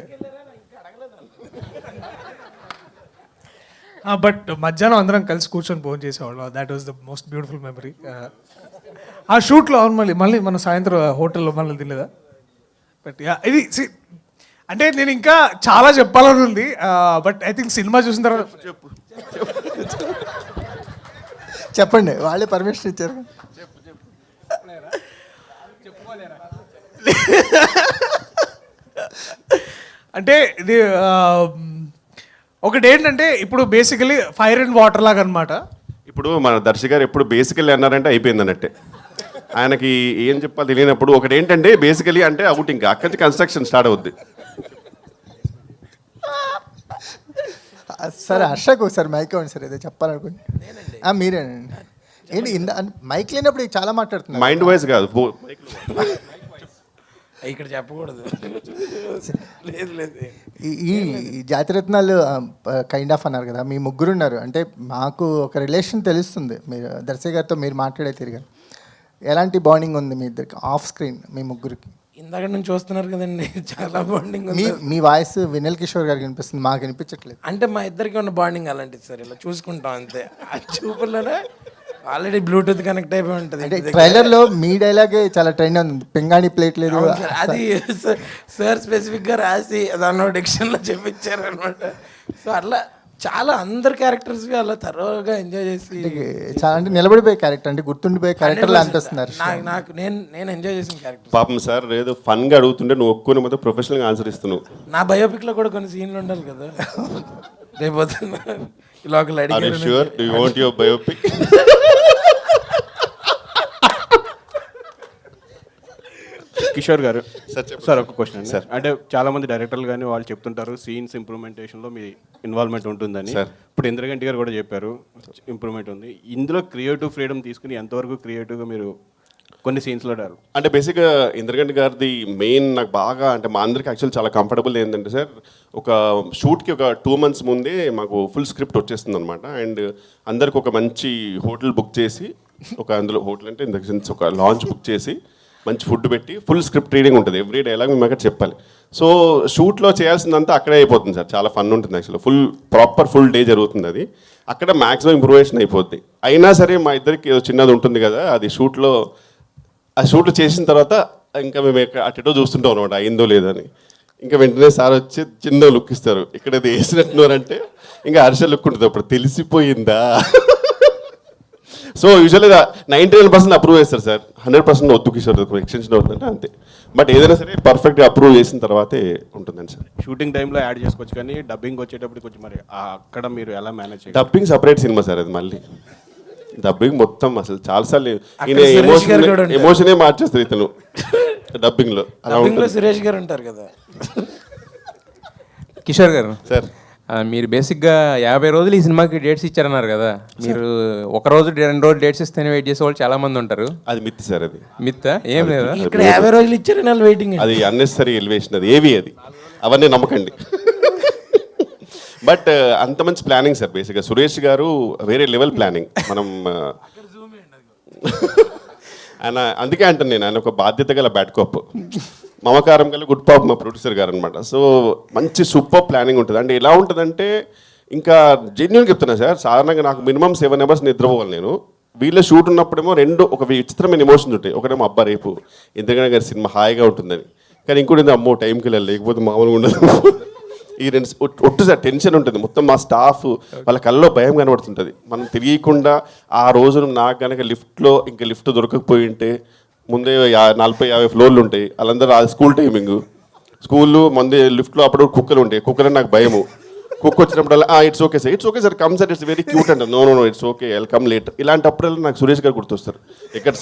బట్ మధ్యాహ్నం అందరం కలిసి కూర్చొని ఫోన్ చేసేవాళ్ళం. That was the most beautiful memory. ఆ షూట్లో అవును మళ్ళీ మన సాయంత్రం హోటల్లో మళ్ళీ తినలేదా. బట్ ఇది అంటే నేను ఇంకా చాలా చెప్పాలని ఉంది, బట్ ఐ థింక్ సినిమా చూసిన తర్వాత చెప్పండి, వాళ్ళే పర్మిషన్ ఇచ్చారు. అంటే ఇది ఒకటి ఏంటంటే ఇప్పుడు బేసికలీ ఫైర్ అండ్ వాటర్ లాగా అనమాట. ఇప్పుడు మన దర్శి గారు ఎప్పుడు బేసికల్లీ అన్నారంటే అయిపోయింది అన్నట్టే. ఆయనకి ఏం చెప్పాలి తెలియనప్పుడు ఒకటి ఏంటంటే బేసికలీ అంటే అవుట్, ఇంకా అక్కడి నుంచి కన్స్ట్రక్షన్ స్టార్ట్ అవుద్ది. సరే హర్షకు ఒకసారి మైక్ ఇవ్వండి సార్, ఏదో చెప్పాలనుకోండి. మీరేనండి ఏంటి మైక్ లేనప్పుడు చాలా మాట్లాడుతున్నారు. మైండ్ వైజ్ కాదు, ఇక్కడ చెప్పకూడదు. లేదు లేదు, ఈ జాతిరత్నాలు కైండ్ ఆఫ్ అన్నారు కదా, మీ ముగ్గురు ఉన్నారు అంటే మాకు ఒక రిలేషన్ తెలుస్తుంది. మీరు దర్శక్ గారితో మీరు మాట్లాడే తిరిగారు, ఎలాంటి బాండింగ్ ఉంది మీ ఇద్దరికి ఆఫ్ స్క్రీన్ మీ ముగ్గురికి? ఇందాక నుంచి చూస్తున్నారు కదండి, చాలా బాండింగ్ ఉంది. మీ వాయిస్ వినల్ కిషోర్ గారికి వినిపిస్తుంది, మాకు వినిపించట్లేదు. అంటే మా ఇద్దరికి ఉన్న బాండింగ్ అలాంటిది సార్, ఇలా చూసుకుంటాం అంతే. ఆ చూపుల్లోనే ఆల్రెడీ బ్లూటూత్ కనెక్ట్ అయిపోయి ఉంటుంది. అంటే ట్రైలర్లో మీ డైలాగే చాలా ట్రెండ్ ఉంది, పింగాణి ప్లేట్ లేదు. అది సార్ స్పెసిఫిక్గా రాసి దానిలో డిక్షన్లో చెప్పించారు అనమాట. సో అట్లా చాలా అందరు క్యారెక్టర్స్ అలా తరోగా ఎంజాయ్ చేసి చాలా అంటే నిలబడిపోయే క్యారెక్టర్, అంటే గుర్తుండిపోయే క్యారెక్టర్లు అనిపిస్తున్నారు. నాకు నేను ఎంజాయ్ చేసిన క్యారెక్టర్. పాపం సార్ ఏదో ఫన్గా అడుగుతుంటే నువ్వు ఒక్కొని మొత్తం ప్రొఫెషనల్గా ఆన్సర్ ఇస్తున్నావు. నా బయోపిక్లో కూడా కొన్ని సీన్లు ఉండాలి కదా, రేపు ఇలా ఒకళ్ళు అడిగారు. Sure you want your biopic? Kishore గారు సార్ ఒక క్వశ్చన్ సార్, అంటే చాలా మంది డైరెక్టర్లు కానీ వాళ్ళు చెప్తుంటారు సీన్స్ ఇంప్రూవ్మెంటేషన్లో మీ ఇన్వాల్వ్మెంట్ ఉంటుందని. ఇప్పుడు ఇంద్రగంటి గారు కూడా చెప్పారు ఇంప్రూవ్మెంట్ ఉంది. ఇందులో క్రియేటివ్ ఫ్రీడమ్ తీసుకుని ఎంతవరకు క్రియేటివ్గా మీరు కొన్ని సీన్స్లో అంటే బేసిక్గా ఇంద్రగంటి గారిది మెయిన్ నాకు బాగా అంటే మా అందరికి యాక్చువల్ చాలా కంఫర్టబుల్ ఏంటంటే సార్, ఒక షూట్కి ఒక 2 months ముందే మాకు ఫుల్ స్క్రిప్ట్ వచ్చేస్తుంది అనమాట. అండ్ అందరికి ఒక మంచి హోటల్ బుక్ చేసి, ఒక అందులో హోటల్ అంటే ఇన్ ద సెన్స్ ఒక లాంచ్ బుక్ చేసి మంచి ఫుడ్ పెట్టి ఫుల్ స్క్రిప్ట్ రీడింగ్ ఉంటుంది, ఎవ్రీ డైలాగ్ మేము అక్కడ చెప్పాలి. సో షూట్లో చేయాల్సిందంతా అక్కడే అయిపోతుంది సార్, చాలా ఫన్ ఉంటుంది యాక్చువల్గా. ఫుల్ డే జరుగుతుంది అది, అక్కడ మ్యాక్సిమం ఇంప్రూవేషన్ అయిపోద్ది. అయినా సరే మా ఇద్దరికి ఏదో చిన్నది ఉంటుంది కదా, అది షూట్లో చేసిన తర్వాత ఇంకా మేము అటెటో చూస్తుంటాం అనమాట అయిందో లేదో అని. ఇంకా వెంటనే సార్ వచ్చి చిన్న లుక్ ఇస్తారు, ఇక్కడ ఇది వేసినట్టున్నారంటే ఇంకా హర్ష లుక్ ఉంటుంది, అప్పుడు తెలిసిపోయిందా. సో యూజువల్గా 99% అప్రూవ్ చేస్తారు సార్, 100% వద్దు కిషోర్ ఎక్స్టెన్షన్ అవుతుందంటే అంతే. బట్ ఏదైనా సరే పర్ఫెక్ట్గా అప్రూవ్ చేసిన తర్వాతే ఉంటుందండి సార్. షూటింగ్ టైంలో యాడ్ చేసుకోవచ్చు, కానీ డబ్బింగ్ వచ్చేటప్పుడు కొంచెం మరి అక్కడ మీరు ఎలా మేనేజ్ చేయాలి? డబ్బింగ్ సపరేట్ సినిమా సార్ అది, మళ్ళీ డబ్బింగ్ మొత్తం అసలు చాలాసార్లు ఎమోషనే మార్చేస్తారు ఇతను డబ్బింగ్లో. అలా ఉంటుంది. సురేష్ గారు ఉంటారు కదా కిషోర్ గారు సార్, మీరు బేసిక్గా 50 రోజులు ఈ సినిమాకి డేట్స్ ఇచ్చారన్నారు కదా, మీరు ఒక రోజు 2 రోజులు డేట్స్ ఇస్తేనే వెయిట్ చేసే వాళ్ళు చాలా మంది ఉంటారు. అది మిత్ సార్, అది మిత్తా ఏం లేదా? ఇక్కడ 50 రోజులు ఇచ్చారని వాళ్ళు వెయిటింగ్. అది అన్నెసరీ ఎలివేషన్, అది ఏవి అది అవన్నీ నమ్మకండి. బట్ అంత మంచి ప్లానింగ్ సార్, బేసిక్గా సురేష్ గారు వేరే లెవెల్ ప్లానింగ్. మనం ఆయన అందుకే అంటాను నేను, ఆయన ఒక బాధ్యత గల బ్యాడ్ కాప్, మమకారం గల గుడ్ పాప్ మా ప్రొడ్యూసర్ గారు అనమాట. సో మంచి సూపర్ ప్లానింగ్ ఉంటుంది. అంటే ఎలా ఉంటుందంటే ఇంకా జెన్యున్గా చెప్తున్నా సార్, సాధారణంగా నాకు మినిమం 7 hours నిద్రపోవాలి నేను. వీళ్ళ షూట్ ఉన్నప్పుడేమో ఒక విచిత్రమైన ఎమోషన్స్ ఉంటాయి. ఒకటేమో అబ్బా రేపు ఇంద్రగంటి గారి సినిమా హాయిగా ఉంటుందని, కానీ ఇంకోటి అమ్మో టైంకి వెళ్ళాలి లేకపోతే మామూలుగా ఉండదు. ఈ రెండు ఒట్టు సార్ టెన్షన్ ఉంటుంది మొత్తం. మా స్టాఫ్ వాళ్ళ కళ్ళలో భయం కనబడుతుంటుంది. మనం తెలియకుండా ఆ రోజు నాకు కనుక లిఫ్ట్ దొరకకపోయి ఉంటే, ముందే 40-50 ఫ్లోర్లు ఉంటాయి, వాళ్ళందరూ ఆ స్కూల్ టైమింగ్ స్కూల్లో ముందు లిఫ్ట్లో అప్పుడు కుక్కలు ఉంటాయి, కుక్కలు నాకు భయము. కుక్క వచ్చినప్పుడల్లా it's okay sir come sir, it's very cute అంట. No it's okay I'll come late. ఇలాంటప్పుడల్లా నాకు సురేష్ గారు గుర్తొస్తారు. ఎక్కడ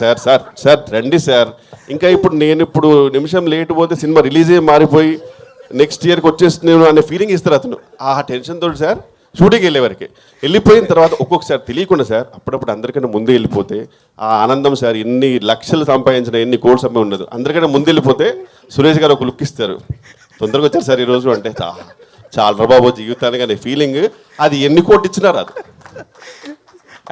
సార్ రండి సార్, ఇంకా ఇప్పుడు నిమిషం లేట్ పోతే సినిమా రిలీజే మారిపోయి నెక్స్ట్ ఇయర్కి వచ్చేస్తున్నాను అనే ఫీలింగ్ ఇస్తారు అతను. ఆ టెన్షన్ తోటి సార్ షూటింగ్కి వెళ్ళేవారికి, వెళ్ళిపోయిన తర్వాత ఒక్కొక్కసారి తెలియకుండా సార్ అప్పుడప్పుడు అందరికన్నా ముందే వెళ్ళిపోతే ఆ ఆనందం సార్, ఎన్ని లక్షలు సంపాదించిన ఎన్ని కోట్ల సంపాదన ఉండదు, అందరికన్నా ముందు వెళ్ళిపోతే సురేష్ గారు ఒక లుక్ ఇస్తారు. తొందరగా వచ్చారు సార్ ఈరోజు అంటే చాలా బాబు జీవితానికి అనే ఫీలింగ్, అది ఎన్ని కోట్లు ఇచ్చినా రాదు.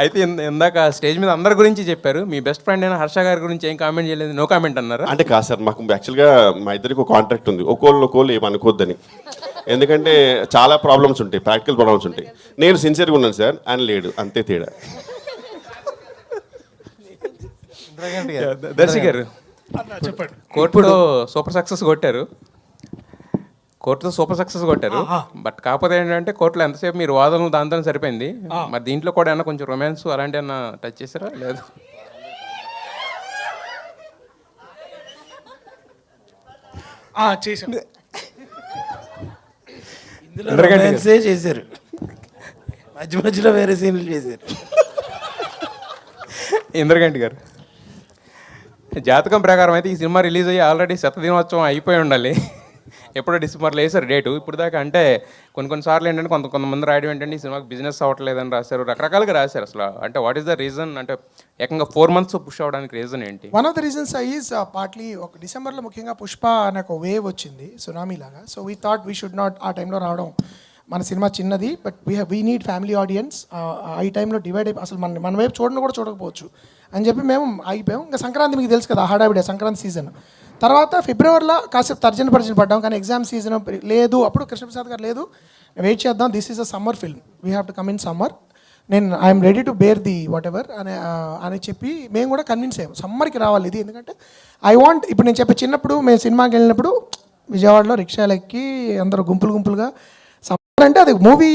అయితే ఇందాక స్టేజ్ మీద అందరి గురించి చెప్పారు, మీ బెస్ట్ ఫ్రెండ్ అయిన హర్ష గారి గురించి ఏం కామెంట్ చేయలేదు, నో కామెంట్ అన్నారు. అంటే కాదు సార్, మాకు యాక్చువల్గా మా ఇద్దరికి ఒక కాంట్రాక్ట్ ఉంది, ఒకళ్ళు ఏమనుకోద్దని. ఎందుకంటే చాలా ప్రాబ్లమ్స్ ఉంటాయి, ప్రాక్టికల్ ప్రాబ్లమ్స్ ఉంటాయి. నేను సిన్సియర్గా ఉన్నాను సార్, ఆయన లేడు, అంతే తేడా. దర్శి గారు చెప్పండి. కోర్టులో సూపర్ సక్సెస్ కొట్టారు, బట్ కాకపోతే ఏంటంటే కోర్టులో ఎంతసేపు మీరు వాదనలు దాంతో సరిపోయింది. మరి దీంట్లో కూడా ఏమన్నా కొంచెం రొమాన్స్ అలాంటి ఏమన్నా టచ్ చేశారా? లేదు. చేశాను. చేశారు, మధ్యలో వేరే సీన్లు చేశారు. ఇంద్రగంటి గారు, జాతకం ప్రకారం అయితే ఈ సినిమా రిలీజ్ అయ్యి ఆల్రెడీ శతదినోత్సవం అయిపోయి ఉండాలి. ఎప్పుడో డిసెంబర్లో వేసారు డేటు. ఇప్పుడు దాకా అంటే కొన్నిసార్లు ఏంటంటే కొంతమంది రాయడం ఏంటంటే ఈ సినిమాకి బిజినెస్ అవ్వట్లేదని రాశారు, రకరకాలుగా రాశారు. అసలు అంటే వాట్ ఈస్ ద రీజన్, అంటే ఏకంగా 4 months పుష్ అవ్వడానికి రీజన్ ఏంటి? One of the reasons is partly ఒక డిసెంబర్లో ముఖ్యంగా పుష్ప అనే ఒక వేవ్ వచ్చింది, సునామీ లాగా. So we thought we should not ఆ టైంలో రావడం. మన సినిమా చిన్నది, but we need family audience. ఈ టైంలో డివైడ్ అయిపోయి అసలు మన వైపు చూడకపోవచ్చు అని చెప్పి మేము ఆగిపోయాం. ఇంకా సంక్రాంతి మీకు తెలుసు కదా, హడావిడే సంక్రాంతి సీజన్. తర్వాత ఫిబ్రవరిలో కాసేపు తర్జన పడ్డాం, కానీ ఎగ్జామ్ సీజన్ లేదు. అప్పుడు కృష్ణప్రసాద్ గారు లేదు, వెయిట్ చేద్దాం, this is a summer film, we have to come in summer, నేను I'm ready to bear the whatever అని చెప్పి మేము కూడా కన్విన్స్ అయ్యాం సమ్మర్కి రావాలి ఇది. ఎందుకంటే ఐ వాంట్, ఇప్పుడు నేను చెప్పే చిన్నప్పుడు మేము సినిమాకి వెళ్ళినప్పుడు విజయవాడలో రిక్షాలు ఎక్కి అందరూ గుంపులుగా, సమ్మర్ అంటే అది మూవీ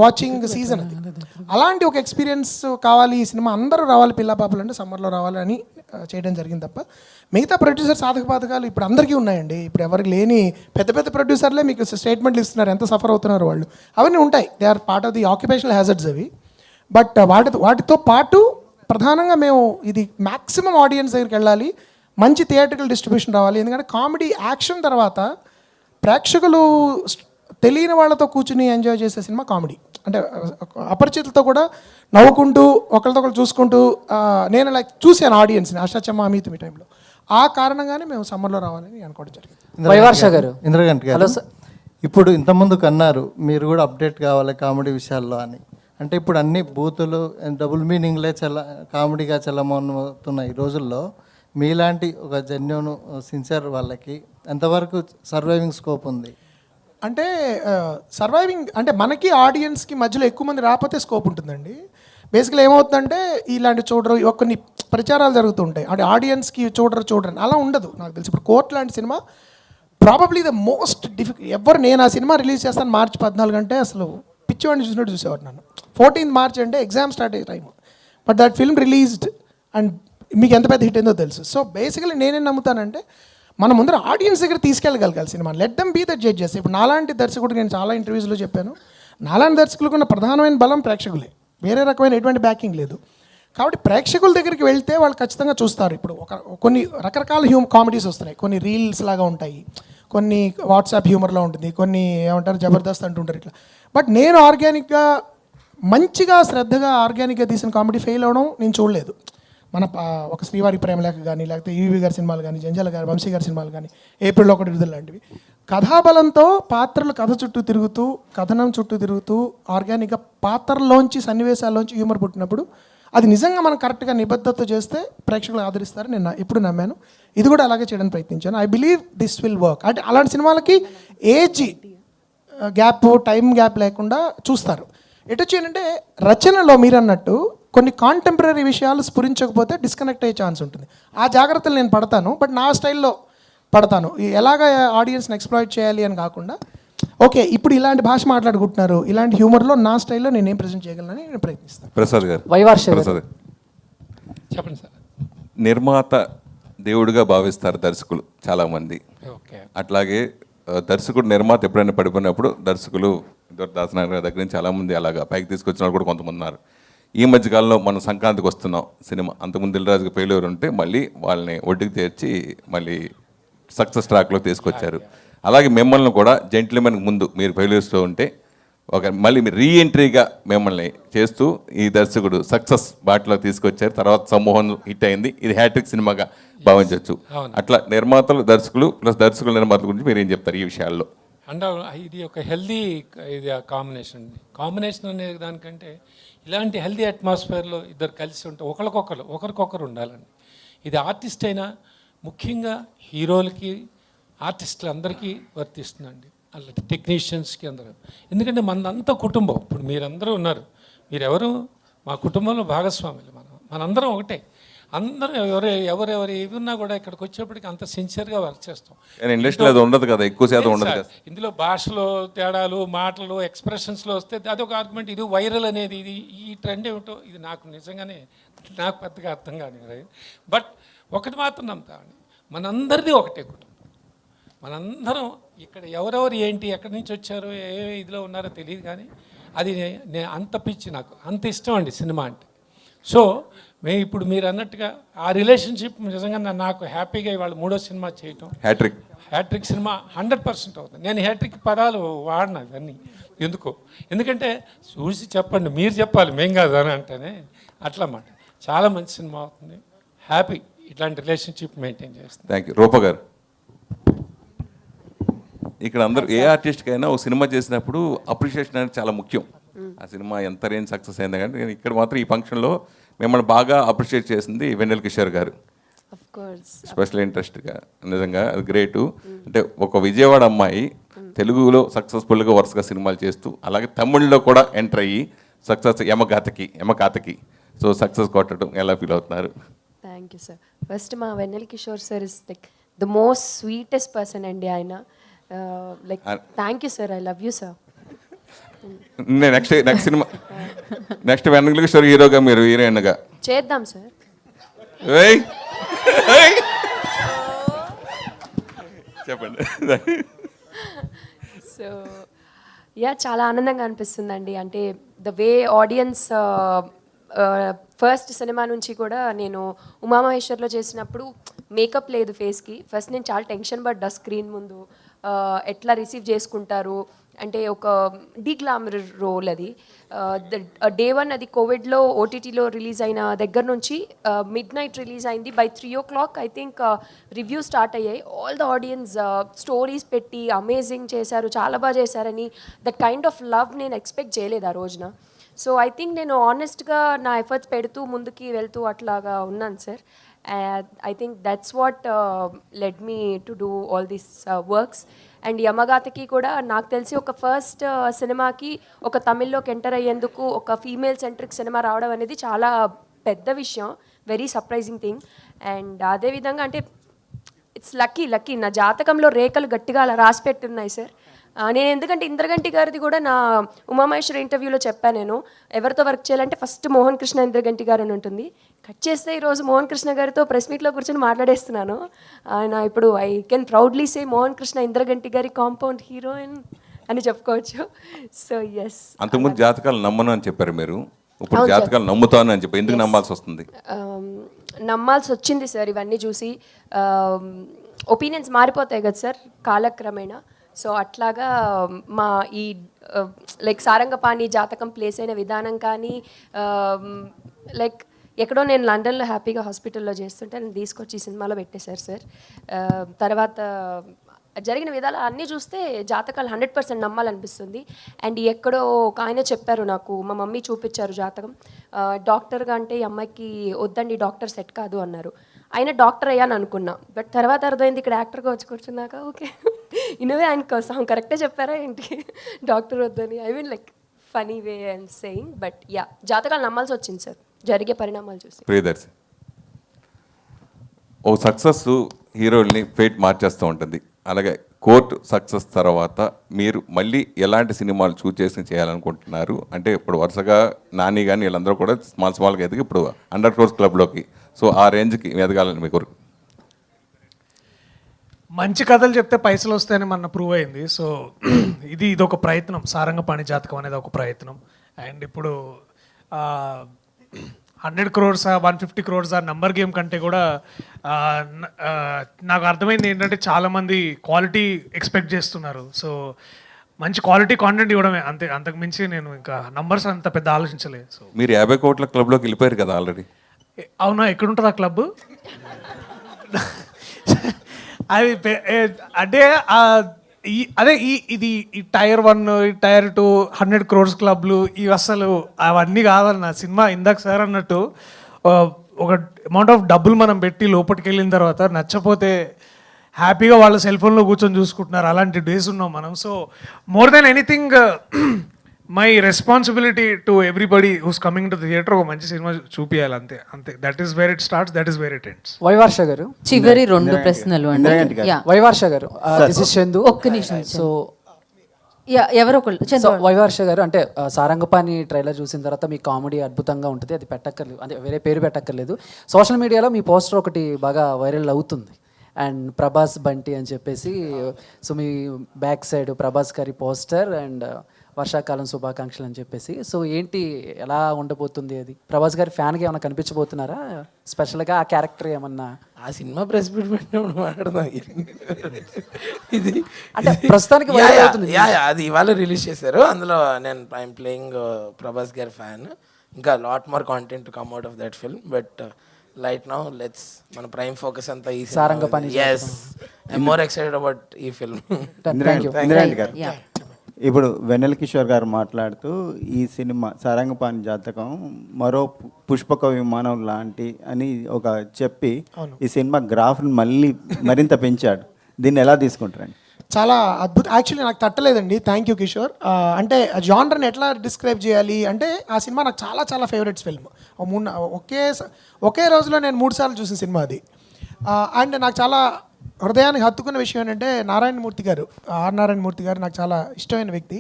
వాచింగ్ సీజన్, అది అలాంటి ఒక ఎక్స్పీరియన్స్ కావాలి. ఈ సినిమా అందరూ రావాలి, పిల్ల పాపలు అంటే సమ్మర్లో రావాలని చేయడం జరిగింది తప్ప మిగతా ప్రొడ్యూసర్ సాధక బాధకాలు ఇప్పుడు అందరికీ ఉన్నాయండి. ఇప్పుడు ఎవరికి లేని పెద్ద ప్రొడ్యూసర్లే మీకు స్టేట్మెంట్లు ఇస్తున్నారు, ఎంత సఫర్ అవుతున్నారు వాళ్ళు. అవన్నీ ఉంటాయి, they are part of the occupational hazards అవి. బట్ వాటితో పాటు ప్రధానంగా మేము ఇది మ్యాక్సిమం ఆడియన్స్ దగ్గరికి వెళ్ళాలి, మంచి థియేట్రికల్ డిస్ట్రిబ్యూషన్ రావాలి. ఎందుకంటే కామెడీ యాక్షన్ తర్వాత ప్రేక్షకులు తెలియని వాళ్ళతో కూర్చుని ఎంజాయ్ చేసే సినిమా కామెడీ. అంటే అపరిచితులతో కూడా నవ్వుకుంటూ ఒకరితో చూసుకుంటూ నేను లైక్ చూశాను ఆడియన్స్ని అష్టాచమ్మ అమితం ఈ టైంలో. ఆ కారణంగానే మేము సమ్మర్లో రావాలని అనుకోవడం జరిగింది. ఇంద్రగంటి గారు, ఇప్పుడు ఇంతకుముందు కన్నారు మీరు కూడా అప్డేట్ కావాలి కామెడీ విషయాల్లో అని. అంటే ఇప్పుడు అన్ని బూతులు డబుల్ మీనింగ్లే కామెడీగా చల్లమవుతున్న ఈ రోజుల్లో మీలాంటి ఒక జెన్యూన్ సిన్సియర్ వాళ్ళకి ఎంతవరకు సర్వైవింగ్ స్కోప్ ఉంది? అంటే సర్వైవింగ్ అంటే మనకి ఆడియన్స్కి మధ్యలో ఎక్కువ మంది రాకపోతే స్కోప్ ఉంటుందండి. బేసికలీ ఏమవుతుందంటే ఇలాంటి చూడరు, కొన్ని ప్రచారాలు జరుగుతుంటాయి, అంటే ఆడియన్స్కి చూడరు అలా ఉండదు నాకు తెలిసి. ఇప్పుడు కోర్ట్ లాంటి సినిమా ప్రాబబ్లీ ద మోస్ట్ నేను ఆ సినిమా రిలీజ్ చేస్తాను March 14 అంటే అసలు పిచ్చివాడిని చూసినట్టు చూసేవారు నన్ను. 14th March అంటే ఎగ్జామ్ స్టార్ట్ అయ్యే time, but that film released and మీకు ఎంత పెద్ద హిట్ అయిందో తెలుసు. సో బేసికలీ నేనేం నమ్ముతానంటే మన ముందర ఆడియన్స్ దగ్గర తీసుకెళ్ళగలగాలి సినిమా, let them be the judges. ఇప్పుడు నాలాంటి దర్శకుడు, నేను చాలా ఇంటర్వ్యూస్లో చెప్పాను, నాలాంటి దర్శకులకు ఉన్న ప్రధానమైన బలం ప్రేక్షకులే, వేరే రకమైన ఎటువంటి బ్యాకింగ్ లేదు. కాబట్టి ప్రేక్షకుల దగ్గరికి వెళ్తే వాళ్ళు ఖచ్చితంగా చూస్తారు. ఇప్పుడు కొన్ని రకరకాల కామెడీస్ వస్తున్నాయి, కొన్ని రీల్స్ లాగా ఉంటాయి, కొన్ని వాట్సాప్ హ్యూమర్లో ఉంటుంది, కొన్ని ఏమంటారు జబర్దస్త్ అంటుంటారు ఇట్లా. బట్ నేను ఆర్గానిక్గా మంచిగా శ్రద్ధగా ఆర్గానిక్గా తీసిన కామెడీ ఫెయిల్ అవ్వడం నేను చూడలేదు. మన ఒక శ్రీవారి ప్రేమలేఖ కానీ, లేకపోతే ఈవీ గారి సినిమాలు కానీ, జంజాల గారి వంశీ గారి సినిమాలు కానీ, ఏప్రిల్లో 1 విడుదల లాంటివి కథాబలంతో పాత్రలు కథ చుట్టూ తిరుగుతూ, కథనం చుట్టూ తిరుగుతూ ఆర్గానిక్గా పాత్రలోంచి సన్నివేశాల్లోంచి హ్యూమర్ పుట్టినప్పుడు అది నిజంగా మనం కరెక్ట్గా నిబద్ధతతో చేస్తే ప్రేక్షకులు ఆదరిస్తారని నేను ఎప్పుడు నమ్మాను. ఇది కూడా అలాగే చేయడానికి ప్రయత్నించాను. I believe this will work. అంటే అలాంటి సినిమాలకి ఏజ్ గ్యాప్, టైం గ్యాప్ లేకుండా చూస్తారు. ఎటొచ్చి ఏంటంటే రచనలో మీరు అన్నట్టు కొన్ని కాంటెంపరీ విషయాలు స్ఫురించకపోతే డిస్కనెక్ట్ అయ్యే ఛాన్స్ ఉంటుంది. ఆ జాగ్రత్తలు నేను పడతాను, బట్ నా స్టైల్లో పడతాను. ఎలాగ ఆడియన్స్ని ఎక్స్ప్లాయిట్ చేయాలి అని కాకుండా, ఓకే ఇప్పుడు ఇలాంటి భాష మాట్లాడుకుంటున్నారు, ఇలాంటి హ్యూమర్లో నా స్టైల్లో నేను ఏం ప్రజెంట్ చేయగలనని నేను ప్రయత్నిస్తాను. ప్రసాద్ గారు, ప్రసాద్ చెప్పండి సార్. నిర్మాత దేవుడిగా భావిస్తారు దర్శకులు చాలామంది, అట్లాగే దర్శకుడు నిర్మాత ఎప్పుడైనా పడిపోయినప్పుడు దర్శకులు దాసనారాయణ గారి దగ్గర నుంచి చాలామంది అలాగా పైకి తీసుకొచ్చిన వాళ్ళు కూడా కొంతమంది ఉన్నారు. ఈ మధ్యకాలంలో మనం సంక్రాంతికి వస్తున్నాం సినిమా, అంతకుముందు దిల్రాజుకి ఫెయిల్యూర్ ఉంటే మళ్ళీ వాళ్ళని ఒడ్డుకి చేర్చి మళ్ళీ సక్సెస్ ట్రాక్లో తీసుకొచ్చారు. అలాగే మిమ్మల్ని కూడా జెంటిల్మెన్ ముందు మీరు ఫెయిల్యూర్స్లో ఉంటే మళ్ళీ మీరు రీఎంట్రీగా మిమ్మల్ని చేస్తూ ఈ దర్శకుడు సక్సెస్ బాటలో తీసుకొచ్చారు. తర్వాత సమ్మోహన్ హిట్ అయింది, ఇది హ్యాట్రిక్ సినిమాగా భావించవచ్చు. అట్లా నిర్మాతలు దర్శకులు ప్లస్ దర్శకుల నిర్మాతల గురించి మీరు ఏం చెప్తారు ఈ విషయాల్లో? అండ్ ఇది ఒక హెల్దీ ఇది కాంబినేషన్ అనే దానికంటే ఇలాంటి హెల్దీ అట్మాస్ఫియర్లో ఇద్దరు కలిసి ఉంటే ఒకరికొకరు ఉండాలండి. ఇది ఆర్టిస్ట్ అయినా ముఖ్యంగా హీరోలకి ఆర్టిస్టులందరికీ వర్తిస్తుందండి, అలాంటి టెక్నీషియన్స్కి అందరూ. ఎందుకంటే మనంతా కుటుంబం. ఇప్పుడు మీరందరూ ఉన్నారు, మీరెవరు మా కుటుంబంలో భాగస్వాములు. మనందరం ఒకటే. అందరూ ఎవరెవరు ఏవి ఉన్నా కూడా ఇక్కడికి వచ్చేప్పటికి అంత సిన్సియర్గా వర్క్ చేస్తాం. ఇండస్ట్రీలో అది ఉండదు కదా, ఎక్కువ శాతం ఉండదు కదా. ఇందులో భాషలో తేడాలు, మాటలు, ఎక్స్ప్రెషన్స్లో వస్తే అదొక ఆర్గ్యుమెంట్. ఇది వైరల్ అనేది, ఇది ఈ ట్రెండ్ ఏమిటో ఇది నాకు నిజంగానే నాకు పెద్దగా అర్థం కాని. బట్ ఒకటి మాత్రం నమ్ముతామండి, మనందరిది ఒకటే కుటుంబం. మనందరం ఇక్కడ ఎవరెవరు ఏంటి ఎక్కడి నుంచి వచ్చారో ఏ ఇదిలో ఉన్నారో తెలియదు, కానీ అది అంత పిచ్చి, నాకు అంత ఇష్టం అండి సినిమా అంటే. సో ఇప్పుడు మీరు అన్నట్టుగా ఆ రిలేషన్షిప్ నిజంగా నాకు హ్యాపీగా ఇవాళ 3వ సినిమా చేయటం, హ్యాట్రిక్ సినిమా 100% అవుతుంది. నేను హ్యాట్రిక్ పదాలు వాడినా ఇవన్నీ ఎందుకంటే చూసి చెప్పండి, మీరు చెప్పాలి, మేం కాదు అని అంటేనే అట్లా మాట. చాలా మంచి సినిమా అవుతుంది, హ్యాపీ ఇట్లాంటి రిలేషన్షిప్ మెయింటైన్ చేస్తుంది. Thank you. రూప గారు, ఇక్కడ అందరూ ఏ ఆర్టిస్ట్కైనా ఒక సినిమా చేసినప్పుడు అప్రిషియేషన్ అనేది చాలా ముఖ్యం. ఆ సినిమా ఎంత రేంజ్ సక్సెస్ అయింది, కానీ ఇక్కడ మాత్రం ఈ ఫంక్షన్లో మిమ్మల్ని బాగా అప్రిషియేట్ చేసింది వెన్నెల కిషోర్ గారు. స్పెషల్ ఇంట్రెస్ట్గా నిజంగా అది గ్రేటు. అంటే ఒక విజయవాడ అమ్మాయి తెలుగులో సక్సెస్ఫుల్గా వరుసగా సినిమాలు చేస్తూ, అలాగే తమిళ్లో కూడా ఎంటర్ అయ్యి సక్సెస్ యమకాతకి సో సక్సెస్ కొట్టడం ఎలా ఫీల్ అవుతున్నారు? Thank you sir. ఫస్ట్ మా Vennela Kishore sir is like the most sweetest person అండి. ఆయన like thank you sir, I love you sir. Next సినిమా వెన్నెల కిషోర్ హీరోగా, మీరు హీరోయిన్గా చేద్దాం సార్. చెప్పండి. సో చాలా ఆనందంగా అనిపిస్తుందండి. అంటే the way audience first cinema నుంచి కూడా నేను ఉమామహేశ్వర్లో చేసినప్పుడు మేకప్ లేదు ఫేస్కి. ఫస్ట్ నేను చాలా టెన్షన్ పడ్డా స్క్రీన్ ముందు, ఎట్లా రిసీవ్ చేసుకుంటారు అంటే ఒక డీగ్లామర్ రోల్ అది. డే 1 అది కోవిడ్లో ఓటీటీలో రిలీజ్ అయిన దగ్గర నుంచి మిడ్ నైట్ రిలీజ్ అయింది. By 3 o'clock I think review start అయ్యాయి. ఆల్ ద ఆడియన్స్ స్టోరీస్ పెట్టి అమేజింగ్ చేశారు, చాలా బాగా చేశారని. దట్ కైండ్ ఆఫ్ లవ్ నేను ఎక్స్పెక్ట్ చేయలేదు ఆ రోజున. సో ఐ థింక్ నేను ఆనెస్ట్గా నా ఎఫర్ట్స్ పెడుతూ ముందుకి వెళ్తూ అట్లాగా ఉన్నాను sir. I think that's what led me to do all these works. And యమగాతకి కూడా నాకు తెలిసి ఒక ఫస్ట్ సినిమాకి ఒక తమిళ్లోకి ఎంటర్ అయ్యేందుకు ఒక ఫీమేల్ సెంట్రిక్ సినిమా రావడం అనేది చాలా పెద్ద విషయం, వెరీ సర్ప్రైజింగ్ థింగ్. అండ్ అదేవిధంగా అంటే ఇట్స్ లక్కీ నా జాతకంలో రేఖలు గట్టిగా అలా రాసి పెట్టున్నాయి సార్. నేను ఎందుకంటే ఇంద్రగంటి గారిది కూడా నా ఉమామహేశ్వర ఇంటర్వ్యూలో చెప్పాను, నేను ఎవరితో వర్క్ చేయాలంటే ఫస్ట్ మోహన్ కృష్ణ ఇంద్రగంటి గారు అని ఉంటుంది. కట్ చేస్తే ఈరోజు మోహన్ కృష్ణ గారితో ప్రెస్ మీట్లో కూర్చొని మాట్లాడేస్తున్నాను. ఆయన ఇప్పుడు I can proudly say Mohan Krishna Indraganti గారి కాంపౌండ్ హీరోయిన్ అని చెప్పుకోవచ్చు. So yes. అంతకుముందు జాతకాలు నమ్మను అని చెప్పారు మీరు, ఇప్పుడు జాతకాలు నమ్ముతాను అని చెప్పి ఎందుకు నమ్మాల్సి వస్తుంది? నమ్మాల్సి వచ్చింది సార్ ఇవన్నీ చూసి. ఒపీనియన్స్ మారిపోతాయి కదా సార్ కాలక్రమేణా. సో అట్లాగా మా ఈ లైక్ సారంగపాణి జాతకం ప్లేస్ అయిన విధానం కానీ, లైక్ ఎక్కడో నేను లండన్లో హ్యాపీగా హాస్పిటల్లో చేస్తుంటే నేను తీసుకొచ్చి ఈ సినిమాలో పెట్టేశారు సార్. తర్వాత జరిగిన విధాలు అన్నీ చూస్తే జాతకాలు 100% నమ్మాలనిపిస్తుంది. అండ్ ఎక్కడో ఒక ఆయన చెప్పారు నాకు, మా మమ్మీ చూపించారు జాతకం, డాక్టర్గా అంటే ఈ అమ్మాయికి వద్దండి, డాక్టర్ సెట్ కాదు అన్నారు. ఆయన డాక్టర్ అయ్యాను అనుకున్నా, బట్ తర్వాత అర్థమైంది ఇక్కడ యాక్టర్గా వచ్చి కూర్చున్నాక ఓకే ఇన్నవే ఆయన కోసం కరెక్టే చెప్పారా ఏంటి డాక్టర్ వద్దని. I mean like funny way and saying, but yeah జాతకాలు నమ్మాల్సి వచ్చింది సార్ జరిగే పరిణామాలు చూసి. ప్రియదర్శి, ఓ సక్సెస్ హీరోల్ని ఫేట్ మార్చేస్తూ ఉంటుంది, అలాగే కోర్టు సక్సెస్ తర్వాత మీరు మళ్ళీ ఎలాంటి సినిమాలు చూస్ చేసి చేయాలనుకుంటున్నారు? అంటే ఇప్పుడు వరుసగా నాని కానీ వీళ్ళందరూ కూడా స్మాల్గా ఎదిగి ఇప్పుడు 100 crores క్లబ్లోకి, సో ఆ రేంజ్కి ఎదగాలని మీ కోరిక? మంచి కథలు చెప్తే పైసలు వస్తాయని మన ప్రూవ్ అయింది. సో ఇది ఒక ప్రయత్నం, సారంగపాణి జాతకం అనేది ఒక ప్రయత్నం. అండ్ ఇప్పుడు 100 crores 150 crores నంబర్ గేమ్ కంటే కూడా నాకు అర్థమైంది ఏంటంటే చాలామంది క్వాలిటీ ఎక్స్పెక్ట్ చేస్తున్నారు. సో మంచి క్వాలిటీ కాంటెంట్ ఇవ్వడమే అంతే, అంతకు మించి నేను ఇంకా నంబర్స్ అంత పెద్ద ఆలోచించలేదు. సో మీరు 50 కోట్ల క్లబ్లోకి వెళ్ళిపోయారు కదా ఆల్రెడీ. అవునా, ఎక్కడుంటుంది ఆ క్లబ్? అది అంటే అదే ఇది ఈ టైర్ 1 ఈ టైర్ 2 100 crores క్లబ్లు ఇవి అసలు అవన్నీ కాదన్న. సినిమా ఇందాక సార్ అన్నట్టు ఒక అమౌంట్ ఆఫ్ డబ్బులు మనం పెట్టి లోపలికి వెళ్ళిన తర్వాత నచ్చపోతే హ్యాపీగా వాళ్ళ సెల్ ఫోన్లో కూర్చొని చూసుకుంటున్నారు. అలాంటి డేస్ ఉన్నాం మనం. So more than anything my responsibility to everybody who's coming to theatre ఒక మంచి సినిమా చూపించాలి, అంతే అంతే. That is where it starts, that is where it ends. Vaivarsha garu చివరి 2 ప్రశ్నలు అండి. వైవర్ష గారు దిస్ ఇస్ చందు. ఒక్క నిమిషం. సో ఎవరో ఒకళ్ళు వైవర్ష గారు అంటే సారంగపాణి ట్రైలర్ చూసిన తర్వాత మీ కామెడీ అద్భుతంగా ఉంటుంది, అది పెట్టక్కర్లేదు, అంటే వేరే పేరు పెట్టక్కర్లేదు. సోషల్ మీడియాలో మీ పోస్టర్ ఒకటి బాగా వైరల్ అవుతుంది, అండ్ ప్రభాస్ బంటి అని చెప్పేసి. సో మీ బ్యాక్ సైడ్ ప్రభాస్ గారి పోస్టర్ అండ్ వర్షాకాలం శుభాకాంక్షలు అని చెప్పేసి. సో ఏంటి, ఎలా ఉండబోతుంది అది? ప్రభాస్ గారి ఫ్యాన్గా ఏమైనా కనిపించబోతున్నారా స్పెషల్గా? ఆ క్యారెక్టర్ ఏమన్నా ఆ సినిమా ప్రెస్ మీట్ పెట్టినప్పుడు మాట్లాడదాం. ఇది అంటే ప్రస్తుతానికి వైరల్ అవుతుంది. అది ఇవాళ రిలీజ్ చేశారు. అందులో నేను ఐఎమ్ ప్లేయింగ్ ప్రభాస్ గారి ఫ్యాన్. ఇంకా lot more content to come out of that film. But right now let's మన ప్రైమ్ ఫోకస్ అంతా ఈ Sarangapani. yes I'm more excited about ఈ ఫిల్మ్. Thank you. ఇప్పుడు వెన్నెల కిషోర్ గారు మాట్లాడుతూ ఈ సినిమా సారంగపాణి జాతకం మరో పుష్పక విమానం లాంటి అని ఒక చెప్పి ఈ సినిమా గ్రాఫ్ని మరింత పెంచాడు. దీన్ని ఎలా తీసుకుంటారండి? చాలా అద్భుతం. యాక్చువల్లీ నాకు తట్టలేదండి. Thank you Kishore. అంటే జానర్ని ఎట్లా డిస్క్రైబ్ చేయాలి అంటే ఆ సినిమా నాకు చాలా చాలా ఫేవరెట్స్ ఫిల్మ్. ఒకే రోజులో నేను 3 సార్లు చూసిన సినిమా అది. అండ్ నాకు చాలా హృదయానికి హత్తుకున్న విషయం ఏంటంటే నారాయణమూర్తి గారు, నారాయణమూర్తి గారు నాకు చాలా ఇష్టమైన వ్యక్తి.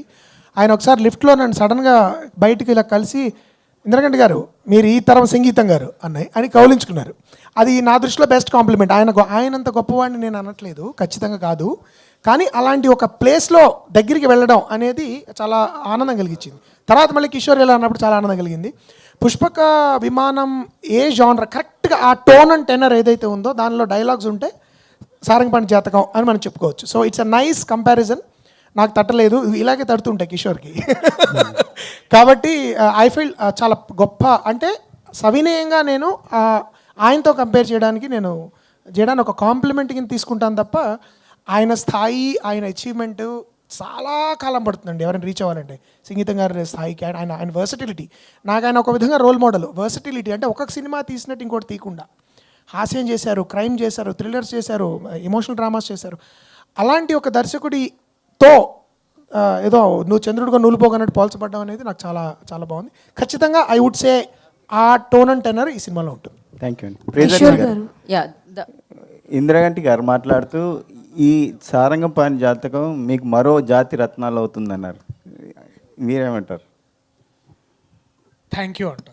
ఆయన ఒకసారి లిఫ్ట్లో నన్ను సడన్గా బయటికి ఇలా కలిసి, ఇంద్రగంటి గారు మీరు ఈ తరం సంగీతం గారు అన్నాయి అని కౌలించుకున్నారు. అది నా దృష్టిలో బెస్ట్ కాంప్లిమెంట్. ఆయనంత గొప్పవాడిని నేను అనట్లేదు, ఖచ్చితంగా కాదు. కానీ అలాంటి ఒక ప్లేస్లో దగ్గరికి వెళ్ళడం అనేది చాలా ఆనందం కలిగించింది. తర్వాత మళ్ళీ కిషోర్ ఇలా అన్నప్పుడు చాలా ఆనందం కలిగింది. పుష్పక విమానం ఏ జానర్ కరెక్ట్గా ఆ టోన్ అండ్ టెనర్ ఏదైతే ఉందో దానిలో డైలాగ్స్ ఉంటే సారంగపాణి జాతకం అని మనం చెప్పుకోవచ్చు. So it's a nice comparison. నాకు తట్టలేదు, ఇలాగే తడుతుంటాయి కిషోర్కి. కాబట్టి ఐ ఫీల్ చాలా గొప్ప, అంటే సవినయంగా నేను ఆయనతో కంపేర్ చేయడానికి ఒక కాంప్లిమెంట్ కింద తీసుకుంటాను తప్ప ఆయన స్థాయి, ఆయన అచీవ్మెంట్ చాలా కాలం పడుతుందండి ఎవరైనా రీచ్ అవ్వాలంటే. సంగీతం గారి స్థాయికి ఆయన వర్సటిలిటీ, నాకు ఆయన ఒక విధంగా రోల్ మోడల్. వర్సటిలిటీ అంటే ఒక్కొక్క సినిమా తీసినట్టు ఇంకోటి తీయకుండా హాస్యం చేశారు, క్రైమ్ చేశారు, థ్రిల్లర్స్ చేశారు, ఎమోషనల్ డ్రామాస్ చేశారు. అలాంటి ఒక దర్శకుడితో ఏదో నువ్వు చంద్రుడిగా నూలుపోగన్నట్టు పోల్చబడ్డం అనేది నాకు చాలా చాలా బాగుంది. ఖచ్చితంగా ఐ వుడ్ సే ఆ టోన్ అండ్ టెనర్ ఈ సినిమాలో ఉంటుంది. థ్యాంక్ యూ అండి. ఇంద్రగంటి గారు మాట్లాడుతూ ఈ సారంగపాణి జాతకం మీకు మరో జాతి రత్నాలు అవుతుందన్నారు, మీరేమంటారు? థ్యాంక్ యూ అంట.